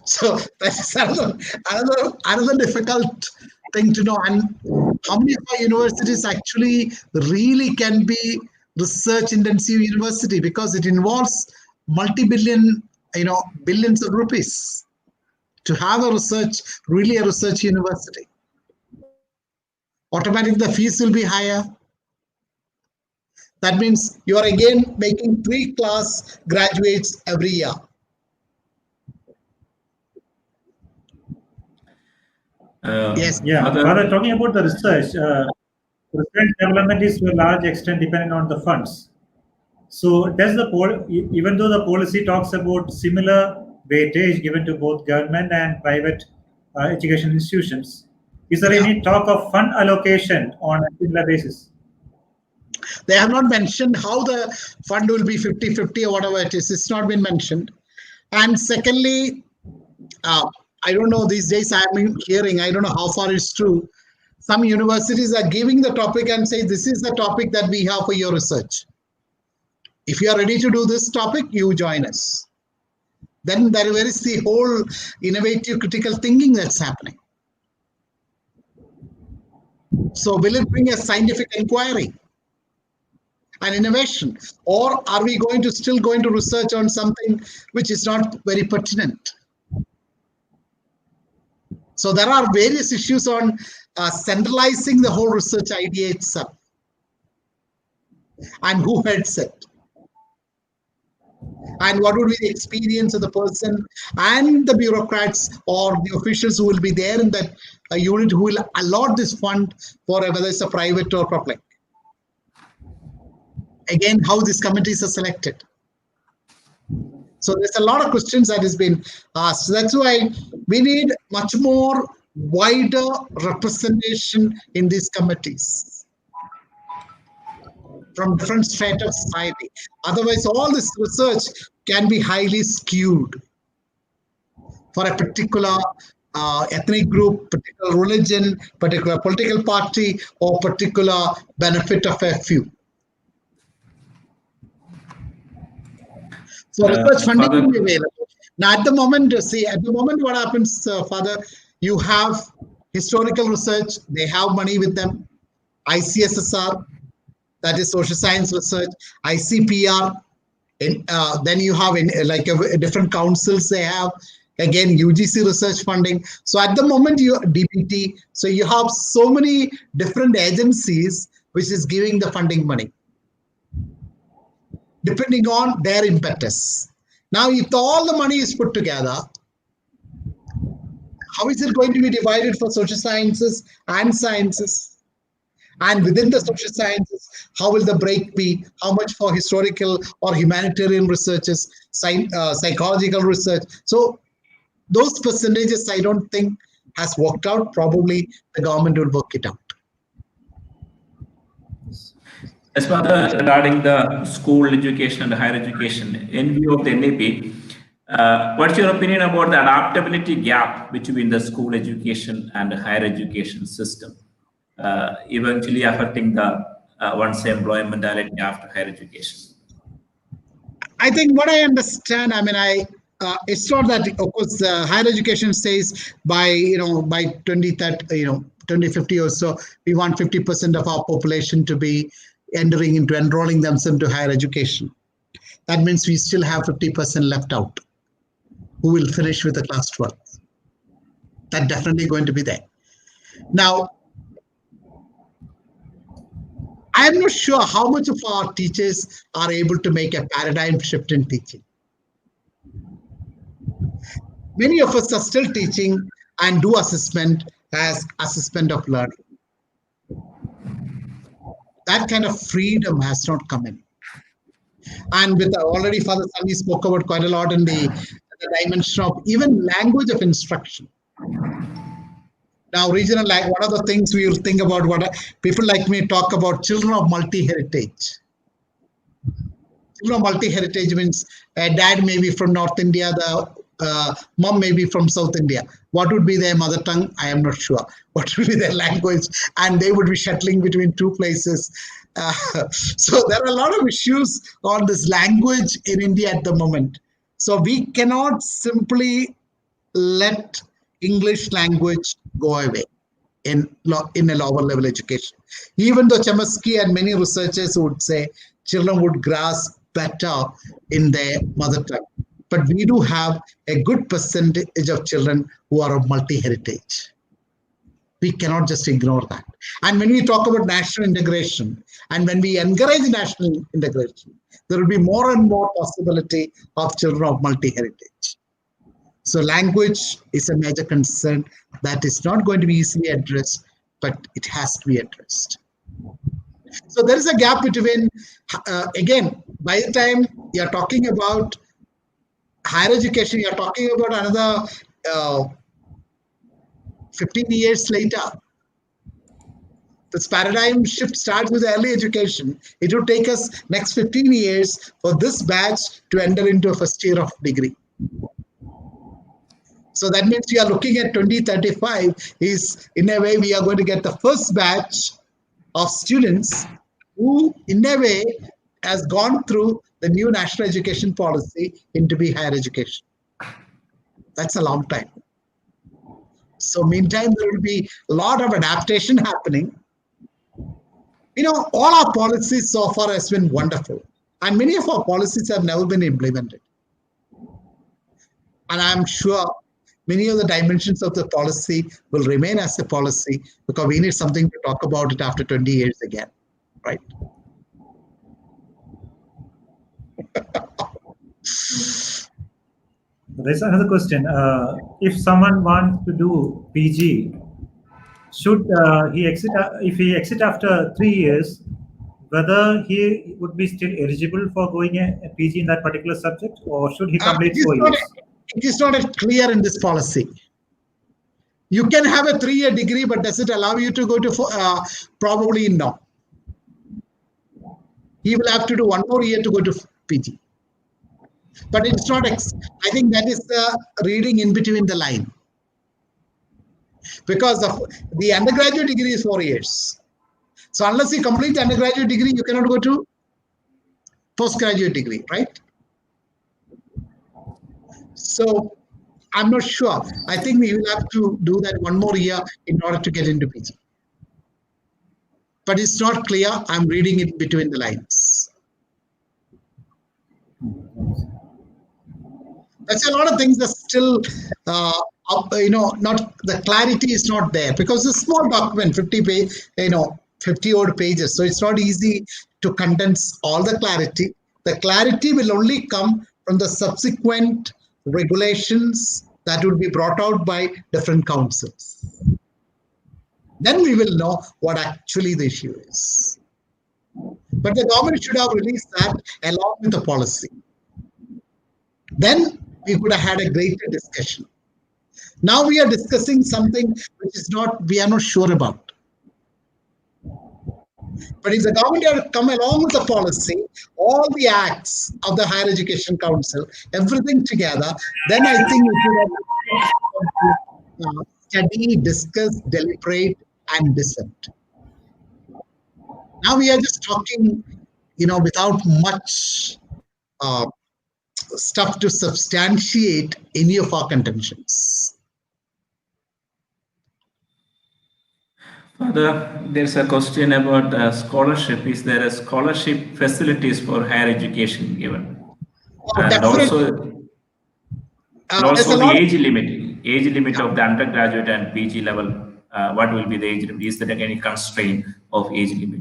So that's another difficult thing to know. And how many of our universities actually really can be research intensive university, because it involves multi-billion, billions of rupees to have a research university. automatically the fees will be higher. That means you are again making 3-class graduates every year. Yes. Yeah, Father, Father, talking about the research, research development is to a large extent dependent on the funds. So, does the even though the policy talks about similar weightage given to both government and private education institutions, is there any talk of fund allocation on a similar basis? They have not mentioned how the fund will be 50-50 or whatever it is. It's not been mentioned. And secondly, I don't know, these days I'm hearing, I don't know how far it's true. Some universities are giving the topic and say, this is the topic that we have for your research. If you are ready to do this topic, you join us. Then there is the whole innovative critical thinking that's happening. So will it bring a scientific inquiry and innovation? Or are we still going to research on something which is not very pertinent? So there are various issues on centralizing the whole research idea itself. And who heads it? And what would be the experience of the person and the bureaucrats or the officials who will be there in that unit who will allot this fund for whether it's a private or public? Again, how these committees are selected. So there's a lot of questions that has been asked. So that's why we need much more wider representation in these committees from different strata of society. Otherwise, all this research can be highly skewed for a particular ethnic group, particular religion, particular political party, or particular benefit of a few. So research funding will be available. Now at the moment, what happens, Father, you have historical research, they have money with them, ICSSR, that is social science research, ICPR, then you have different councils they have, again UGC research funding. So at the moment you DPT, so you have so many different agencies which is giving the funding money, depending on their impetus. Now, if all the money is put together, how is it going to be divided for social sciences and sciences? And within the social sciences, how will the break be? How much for historical or humanitarian researches, psychological research? So those percentages, I don't think has worked out. Probably the government will work it out. As far as regarding the school education and higher education, in view of the NAP, what's your opinion about the adaptability gap between the school education and the higher education system, eventually affecting the one same employment mentality after higher education? I think what I understand, it's not that, of course, higher education says by 2030, 2050 or so, we want 50% of our population to be enrolling themselves into higher education. That means we still have 50% left out who will finish with the class 12. That's definitely going to be there. Now, I'm not sure how much of our teachers are able to make a paradigm shift in teaching. Many of us are still teaching and do assessment as assessment of learning. That kind of freedom has not come in. And with already Father Sunny spoke about quite a lot in the dimension of even language of instruction. Now, regional language, one of the things we will think about, what people like me talk about, children of multi-heritage. Children of multi-heritage means a dad may be from North India, the mom may be from South India. What would be their mother tongue? I am not sure. What would be their language? And they would be shuttling between two places. So there are a lot of issues on this language in India at the moment. So we cannot simply let English language go away in a lower level education. Even though Chomsky and many researchers would say children would grasp better in their mother tongue. But we do have a good percentage of children who are of multi-heritage. We cannot just ignore that. And when we talk about national integration, and when we encourage national integration, there will be more and more possibility of children of multi-heritage. So language is a major concern that is not going to be easily addressed, but it has to be addressed. So there is a gap between, again, by the time you're talking about higher education, you're talking about another 15 years later. This paradigm shift starts with early education. It will take us next 15 years for this batch to enter into a first year of degree. So that means we are looking at 2035 is, in a way, we are going to get the first batch of students who, in a way, has gone through the new national education policy into the higher education. That's a long time. So meantime, there will be a lot of adaptation happening. You know, all our policies so far has been wonderful. And many of our policies have never been implemented. And I'm sure many of the dimensions of the policy will remain as a policy because we need something to talk about it after 20 years again, right? There's another question. If someone wants to do PG, should he exit? If he exit after 3 years, whether he would be still eligible for going a PG in that particular subject, or should he complete 4 years? It is not clear in this policy. You can have a 3-year degree, but does it allow you to go to probably no. He will have to do 1 more year to go to PG. But it's not, I think that is the reading in between the line. Because the undergraduate degree is 4 years. So unless you complete the undergraduate degree, you cannot go to postgraduate degree, right? So I'm not sure. I think we will have to do that 1 more year in order to get into PG. But it's not clear. I'm reading it between the lines. That's a lot of things that still, not the clarity is not there because it's a small document, 50 odd pages. So it's not easy to condense all the clarity. The clarity will only come from the subsequent regulations that will be brought out by different councils. Then we will know what actually the issue is. But the government should have released that along with the policy. Then we could have had a greater discussion. Now we are discussing something which is we are not sure about. But if the government had come along with the policy, all the acts of the Higher Education Council, everything together, then I think we should have study, discuss, deliberate, and dissent. Now we are just talking, without much stuff to substantiate any of our contentions. Further, there's a question about scholarship. Is there a scholarship facilities for higher education given? And also the age limit of the undergraduate and PG level. What will be the age limit? Is there any constraint of age limit?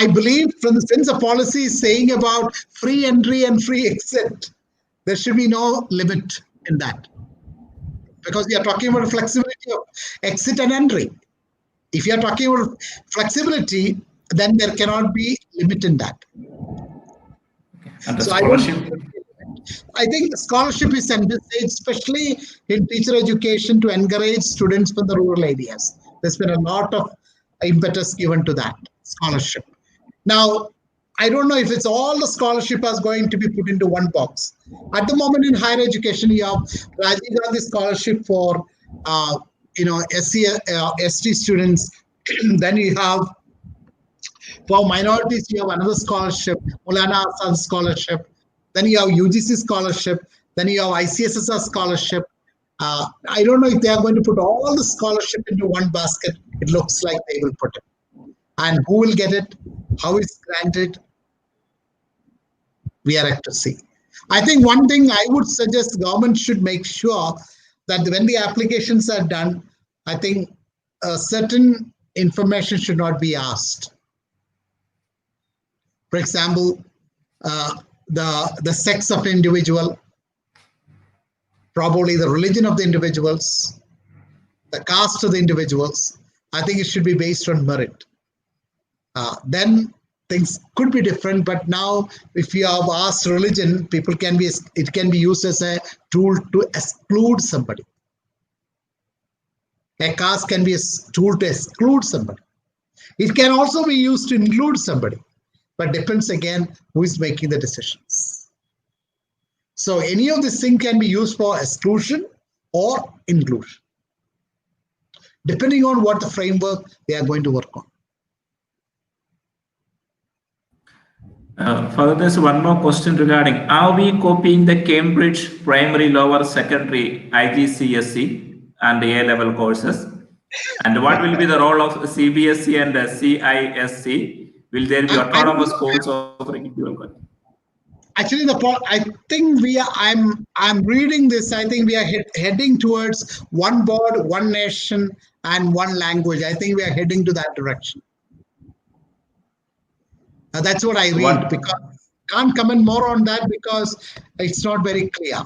I believe since the policy is saying about free entry and free exit, there should be no limit in that. Because we are talking about flexibility of exit and entry. If you are talking about flexibility, then there cannot be limit in that. And the So scholarship? I think scholarship is envisaged, especially in teacher education, to encourage students from the rural areas. There's been a lot of impetus given to that scholarship. Now, I don't know if it's all the scholarship is going to be put into one box. At the moment in higher education, you have Rajiv Gandhi scholarship for ST students. Then you have for minorities, you have another scholarship, Maulana Azad scholarship. Then you have UGC scholarship. Then you have ICSSR scholarship. I don't know if they are going to put all the scholarship into one basket. It looks like they will put it. And who will get it? How it's granted? We are yet to see. I think one thing I would suggest the government should make sure that when the applications are done, I think certain information should not be asked. For example, the sex of the individual, probably the religion of the individuals, the caste of the individuals. I think it should be based on merit. Then things could be different, but now if you have asked religion, it can be used as a tool to exclude somebody. A caste can be a tool to exclude somebody. It can also be used to include somebody, but depends again who is making the decisions. So any of this thing can be used for exclusion or inclusion, depending on what the framework they are going to work on. Further, there's one more question regarding, are we copying the Cambridge Primary Lower Secondary IGCSE and the A-level courses? And what will be the role of CBSE and CISE? Will there be autonomous schools offering dual content? Actually, I think I'm reading this. I think we are heading towards one board, one nation, and one language. I think we are heading to that direction. That's what I read, because can't comment more on that because it's not very clear.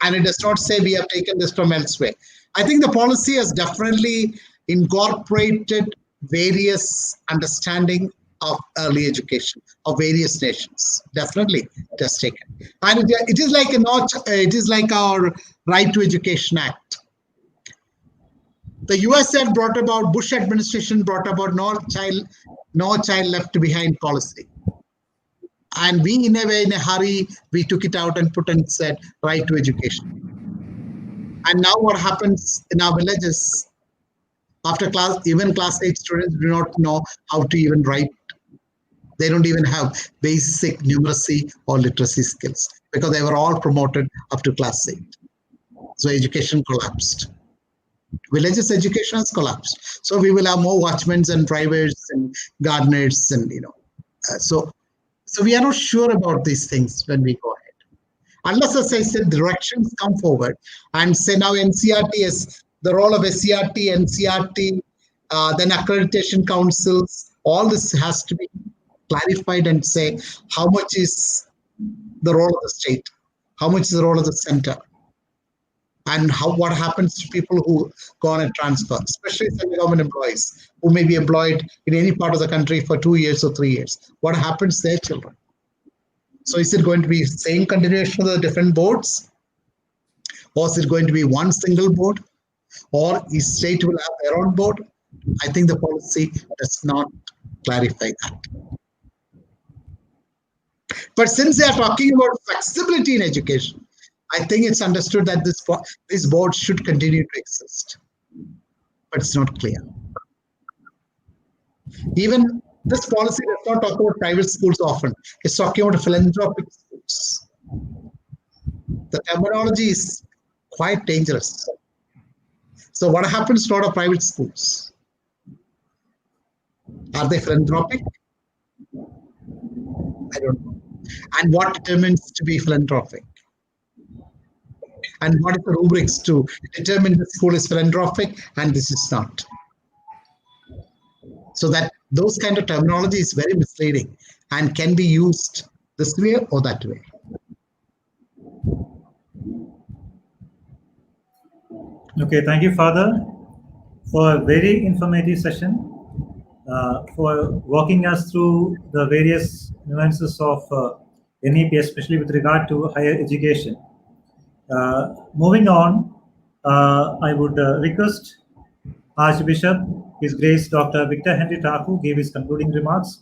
And it does not say we have taken this from elsewhere. I think the policy has definitely incorporated various understanding of early education of various nations. Definitely it has taken. And it is like our Right to Education Act. The US had brought about, Bush administration brought about no child left behind policy. And we, in a way, in a hurry, we took it out and put and said, right to education. And now what happens in our villages, after even class 8 students do not know how to even write. They don't even have basic numeracy or literacy skills because they were all promoted up to class 8. So education collapsed. Villages education has collapsed. So we will have more watchmen and drivers and gardeners and, so we are not sure about these things when we go ahead. Unless, as I said, directions come forward and say now NCERT is the role of SCERT, NCERT, then accreditation councils, all this has to be clarified and say how much is the role of the state, how much is the role of the center, and what happens to people who go on a transfer, especially central government employees who may be employed in any part of the country for 2 years or 3 years. What happens to their children? So is it going to be same continuation of the different boards? Or is it going to be one single board? Or each state will have their own board? I think the policy does not clarify that. But since they are talking about flexibility in education, I think it's understood that this board should continue to exist. But it's not clear. Even this policy does not talk about private schools often. It's talking about philanthropic schools. The terminology is quite dangerous. So what happens to a lot of private schools? Are they philanthropic? I don't know. And what determines to be philanthropic? And what is the rubrics to determine the school is philanthropic and this is not? So that those kind of terminology is very misleading and can be used this way or that way. Okay, thank you, Father, for a very informative session, for walking us through the various nuances of NEP, especially with regard to higher education. Moving on, I would request Archbishop, His Grace Dr. Victor Henry Thakur, give his concluding remarks.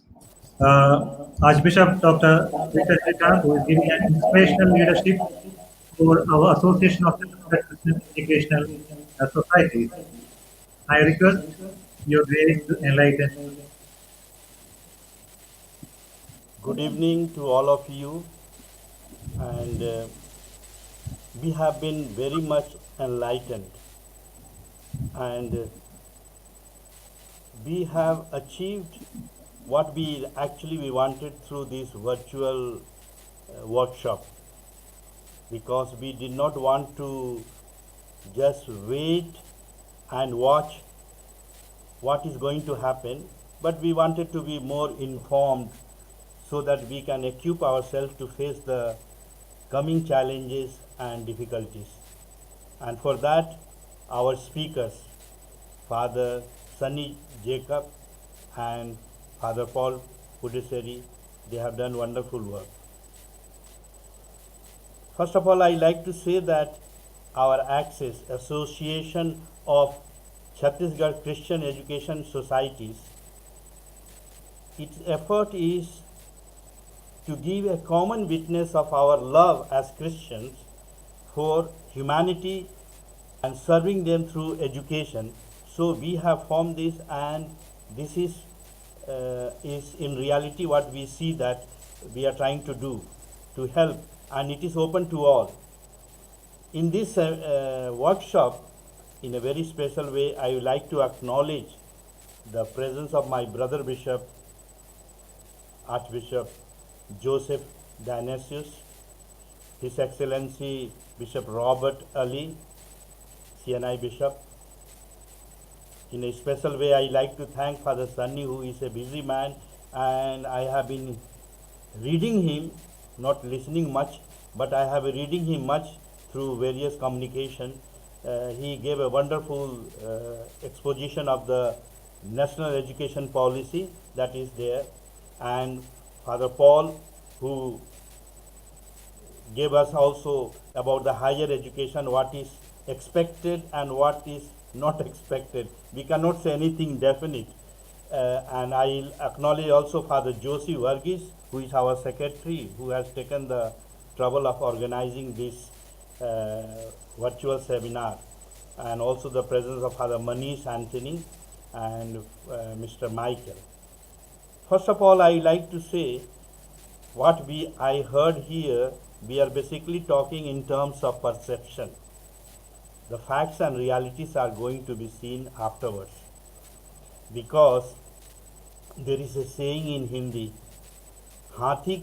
Archbishop Dr. Victor Henry Thakur is giving an inspirational leadership for our Association of Christian Educational Societies. I request your grace to enlighten. Good evening to all of you, and we have been very much enlightened, and we have achieved what we wanted through this virtual workshop, because we did not want to just wait and watch what is going to happen, but we wanted to be more informed so that we can equip ourselves to face the coming challenges and difficulties. And for that, our speakers, Father Sunny Jacob and Father Paul Pudiseri, they have done wonderful work. First of all, I like to say that our Access Association of Chhattisgarh Christian Education Societies, its effort is to give a common witness of our love as Christians for humanity and serving them through education. So we have formed this, and this is in reality what we see that we are trying to do to help, and it is open to all. In this workshop, in a very special way, I would like to acknowledge the presence of my brother bishop, Archbishop Joseph Dionysius, His Excellency Bishop Robert Ali, CNI Bishop. In a special way, I like to thank Father Sunny, who is a busy man, and I have been reading him, not listening much, but I have been reading him much through various communication. He gave a wonderful exposition of the national education policy that is there, and Father Paul, who gave us also about the higher education, what is expected and what is not expected. We cannot say anything definite. And I acknowledge also Father Josie Varghese, who is our secretary, who has taken the trouble of organizing this virtual seminar, and also the presence of Father Manish Anthony and Mr. Michael. First of all, I like to say what I heard here, we are basically talking in terms of perception. The facts and realities are going to be seen afterwards, because there is a saying in Hindi, हाथी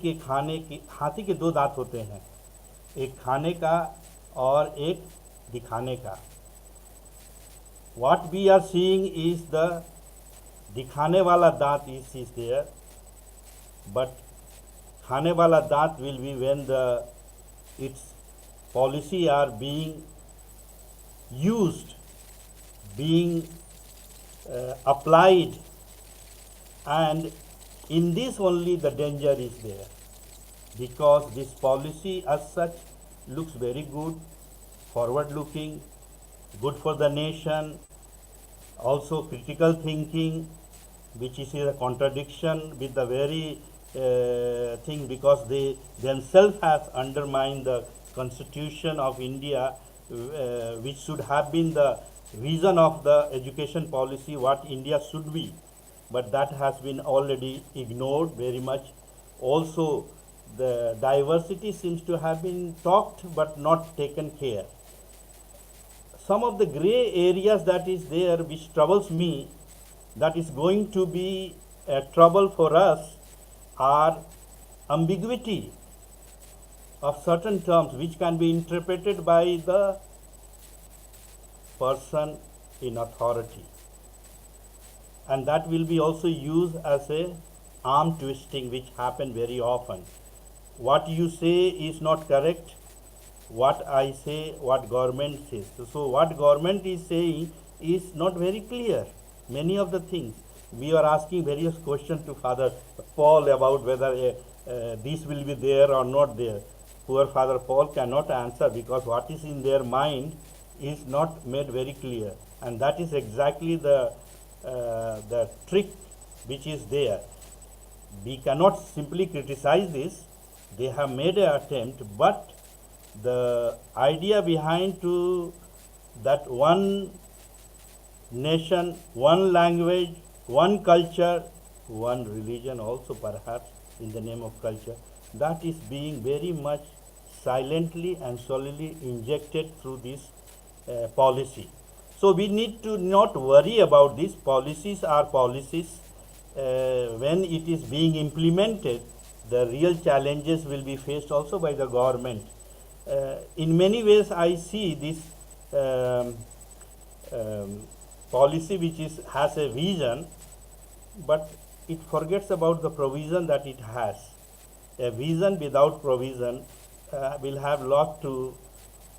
के दो दांत होते हैं, एक खाने का और एक दिखाने का. What we are seeing is the दिखाने वाला दांत is there, but खाने वाला दांत will be when its policy are being used, being applied, and in this only the danger is there, because this policy as such looks very good, forward looking, good for the nation, also critical thinking, which is a contradiction with the very thing, because they themselves have undermined the Constitution of India, which should have been the vision of the education policy, what India should be, but that has been already ignored very much. Also, the diversity seems to have been talked but not taken care. Some of the gray areas that is there, which troubles me, that is going to be a trouble for us, are ambiguity of certain terms which can be interpreted by the person in authority, and that will be also used as a arm twisting, which happen very often. What you say is not correct, what I say, what government says. So what government is saying is not very clear. Many of the things we are asking various questions to Father Paul about whether this will be there or not there. Poor Father Paul cannot answer, because what is in their mind is not made very clear, and that is exactly the trick which is there. We cannot simply criticize this. They have made an attempt, but the idea behind to that one nation, one language, one culture, one religion also perhaps in the name of culture, that is being very much silently and solely injected through this policy. So we need to not worry about these policies. Are policies. When it is being implemented, the real challenges will be faced also by the government. In many ways, I see this policy which has a vision, but it forgets about the provision that it has. A vision without provision will have lot to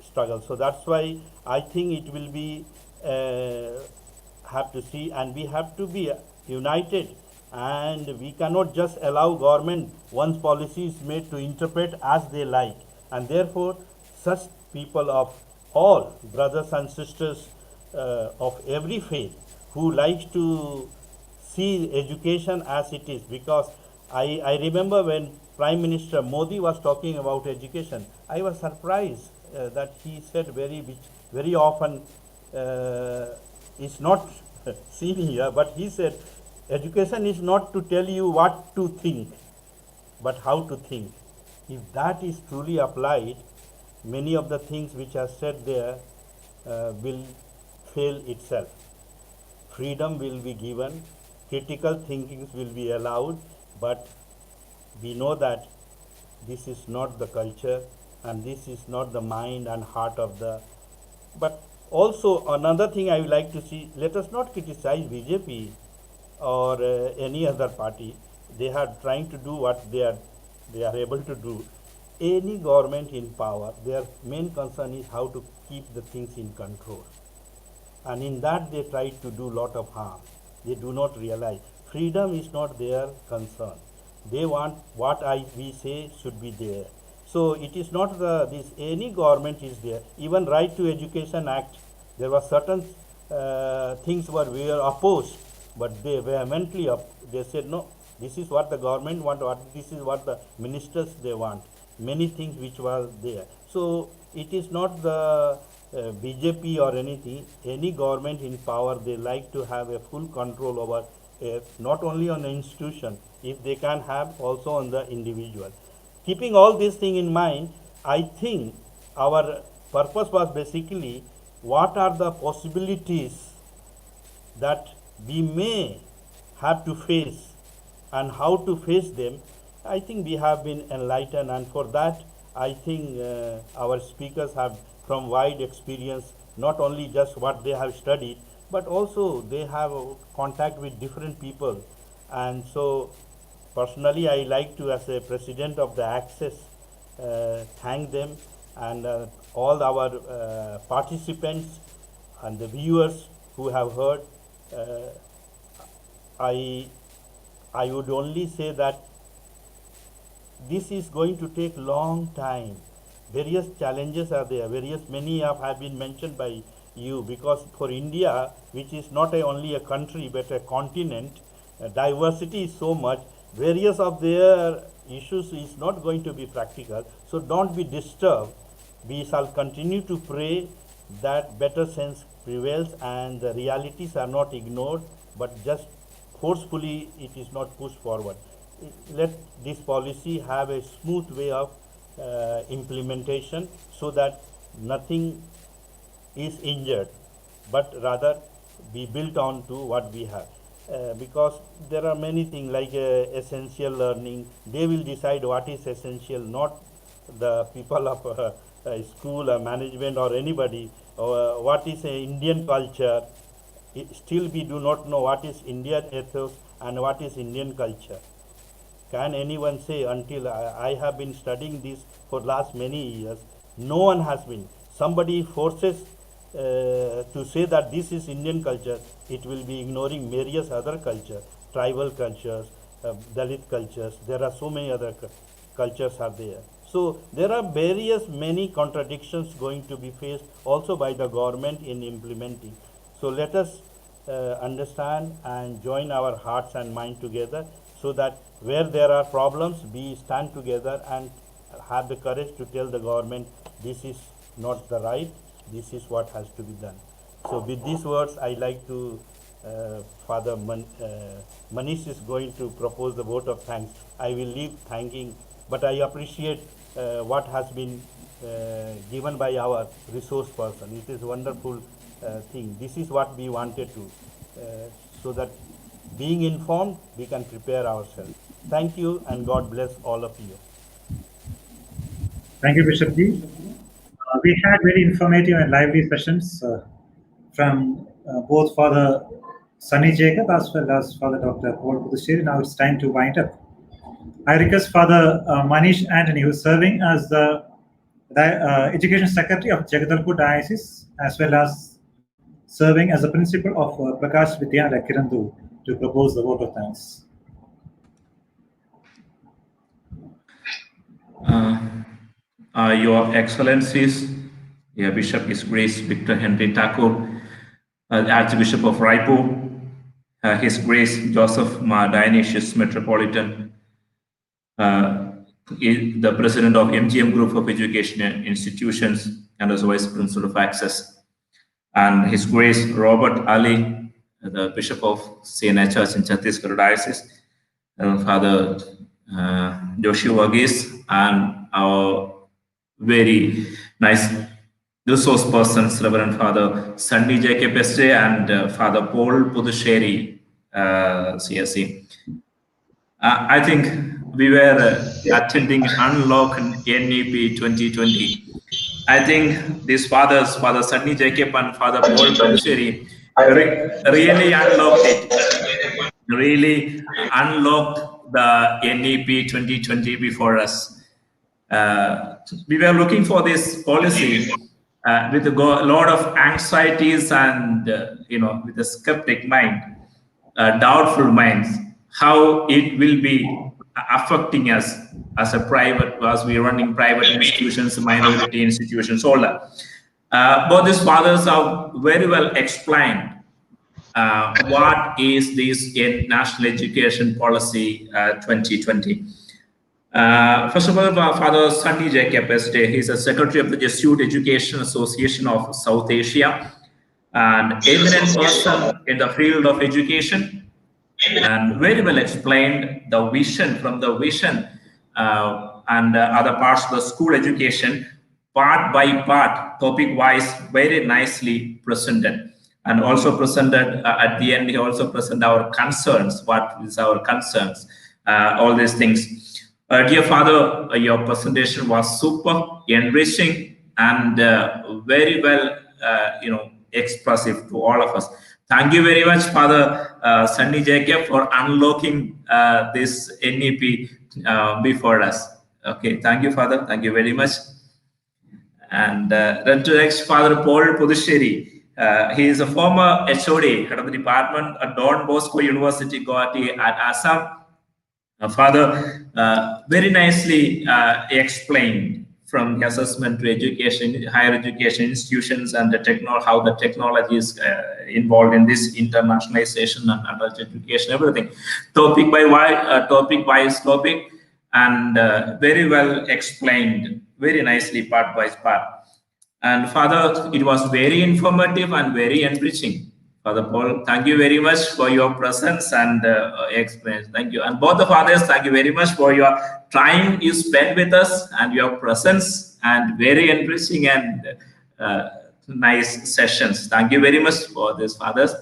struggle. So that's why I think it will be have to see, and we have to be united, and we cannot just allow government once policy is made to interpret as they like. And therefore such people of all brothers and sisters of every faith who likes to see education as it is, because I remember when Prime Minister Modi was talking about education, I was surprised that he said very often is not seen here, but he said education is not to tell you what to think, but how to think. If that is truly applied, many of the things which are said there will fail itself. Freedom will be given, critical thinkings will be allowed, but we know that this is not the culture and this is not the mind and heart of the. But also another thing I would like to see, let us not criticize BJP or any other party. They are trying to do what they are able to do. Any government in power, their main concern is how to keep the things in control. And in that they try to do lot of harm. They do not realize freedom is not their concern. They want what we say should be there. So it is not this any government is there. Even Right to Education Act, there were certain things we were opposed, but they vehemently they said no, this is what the government want, this is what the ministers they want. Many things which were there. So it is not the BJP or anything. Any government in power, they like to have a full control over not only on the institution, if they can have also on the individual. Keeping all these things in mind, I think our purpose was basically what are the possibilities that we may have to face and how to face them. I think we have been enlightened, and for that I think our speakers have from wide experience, not only just what they have studied, but also they have contact with different people. And so personally I like to, as a president of the Access, thank them and all our participants and the viewers who have heard. I would only say that this is going to take long time. Various challenges are there. Many have been mentioned by you, because for India, which is not only a country but a continent, diversity is so much. Various of their issues is not going to be practical. So don't be disturbed. We shall continue to pray that better sense prevails and the realities are not ignored, but just forcefully it is not pushed forward. Let this policy have a smooth way of implementation, so that nothing is injured, but rather be built on to what we have. Because there are many things like essential learning. They will decide what is essential, not the people of school or management or anybody. What is Indian culture? Still we do not know what is Indian ethos and what is Indian culture. Can anyone say? Until I have been studying this for last many years, no one has been. Somebody forces to say that this is Indian culture, it will be ignoring various other cultures, tribal cultures, Dalit cultures. There are so many other cultures are there. So there are many contradictions going to be faced also by the government in implementing. So let us understand and join our hearts and mind together, so that where there are problems, we stand together and have the courage to tell the government this is not the right, this is what has to be done. So with these words, I like to, Father Manish is going to propose the vote of thanks. I will leave thanking, but I appreciate what has been given by our resource person. It is a wonderful thing. This is what we wanted to, so that being informed, we can prepare ourselves. Thank you, and God bless all of you. Thank you, Bishop Ji. We had very informative and lively sessions from both Father Sunny Jacob as well as Father Dr. Paul Puducherry. Now it's time to wind up. I request Father Manish Anthony, who is serving as the Education Secretary of Jagadalpur Diocese, as well as serving as the principal of Prakash Vidyalaya Kirandu, to propose the vote of thanks. Your Excellencies, Bishop His Grace Victor Henry Thakur, Archbishop of Raipur, His Grace Joseph Mar Dionysius Metropolitan, the President of MGM Group of Education Institutions and as Vice Principal of Access, and His Grace Robert Ali, the Bishop of CNI Church in Chhattisgarh Diocese, Father Joshi Varghese, and our very nice resource persons, Reverend Father Sunny Jacob SJ and Father Paul Puducherry, CSE. I think we were attending Unlock NEP 2020. I think these fathers, Father Sunny Jacob and Father Paul Puducherry, really unlocked it. Really unlocked the NEP 2020 before us. We were looking for this policy with a lot of anxieties and with a skeptic mind, doubtful minds, how it will be affecting us as we are running private institutions, minority institutions, all that. Both these fathers have very well explained what is this National Education Policy 2020. First of all, Father Sunny Jacob SJ, he's a secretary of the Jesuit Education Association of South Asia, and eminent person in the field of education, and very well explained the vision and other parts of the school education, part by part, topic-wise, very nicely presented. And also presented at the end, he also presented our concerns, what is our concerns, all these things. Dear Father, your presentation was super enriching and very well, expressive to all of us. Thank you very much, Father Sunny Jacob, for unlocking this NEP before us. Okay, thank you, Father. Thank you very much. And then to next, Father Paul Puducherry. He is a former HOD, head of the department at Don Bosco University, Guwahati at Assam. Father very nicely explained from the assessment to education, higher education institutions, and the how the technology is involved in this internationalization and adult education, everything. Topic wise topic, and very well explained, very nicely part by part. And Father, it was very informative and very enriching. Father Paul, thank you very much for your presence and experience. Thank you. And both the fathers, thank you very much for your time you spent with us and your presence and very enriching and nice sessions. Thank you very much for this, fathers.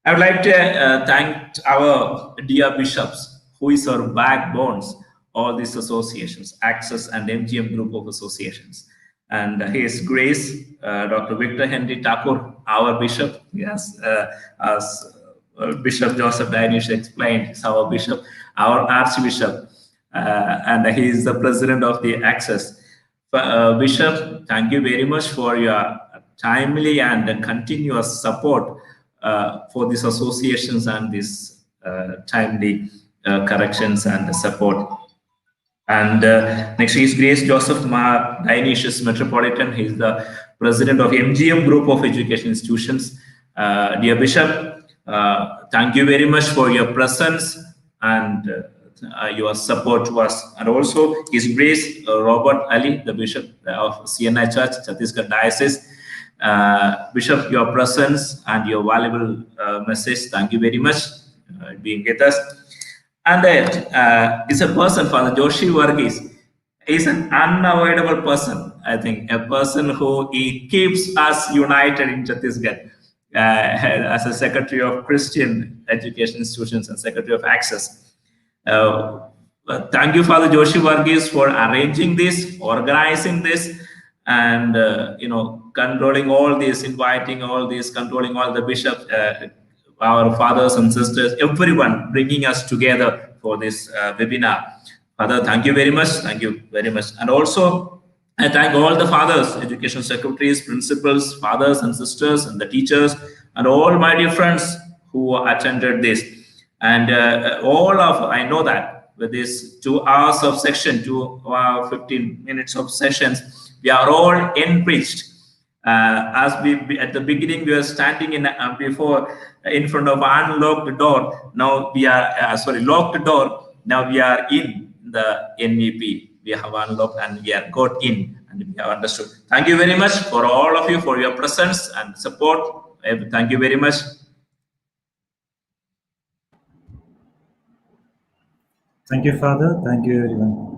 I would like to thank our dear bishops, who is our backbones, all these associations, Access and MGM Group of Associations. And His Grace, Dr. Victor Henry Thakur, our bishop, yes, as Bishop Joseph Dionysius explained, is our bishop, our archbishop, and he is the president of the Access. Bishop, thank you very much for your timely and continuous support for these associations and these timely corrections and support. And next, His Grace Joseph Mar Dionysius Metropolitan. He is the president of MGM Group of Education Institutions. Dear Bishop, thank you very much for your presence and your support to us. And also His Grace Robert Ali, the Bishop of CNI Church, Chhattisgarh Diocese. Bishop, your presence and your valuable message, thank you very much being with us. And is a person, Father Joshi Varghese, is an unavoidable person. I think a person who he keeps us united in Chhattisgarh as a Secretary of Christian Education Institutions and Secretary of Access. Thank you, Father Joshi Varghese, for arranging this, organizing this, and controlling all this, inviting all this, controlling all the bishops, our fathers and sisters, everyone bringing us together for this webinar. Father, thank you very much. Thank you very much. And also, I thank all the fathers, education secretaries, principals, fathers and sisters, and the teachers, and all my dear friends who attended this. And I know that with these 2 hours of section, 15 minutes of sessions, we are all enriched. As we at the beginning, we were standing in front of unlocked door. Now we are locked door. Now we are in the NEP. We have unlocked and we are got in and we have understood. Thank you very much for all of you for your presence and support. Thank you very much. Thank you, Father. Thank you, everyone.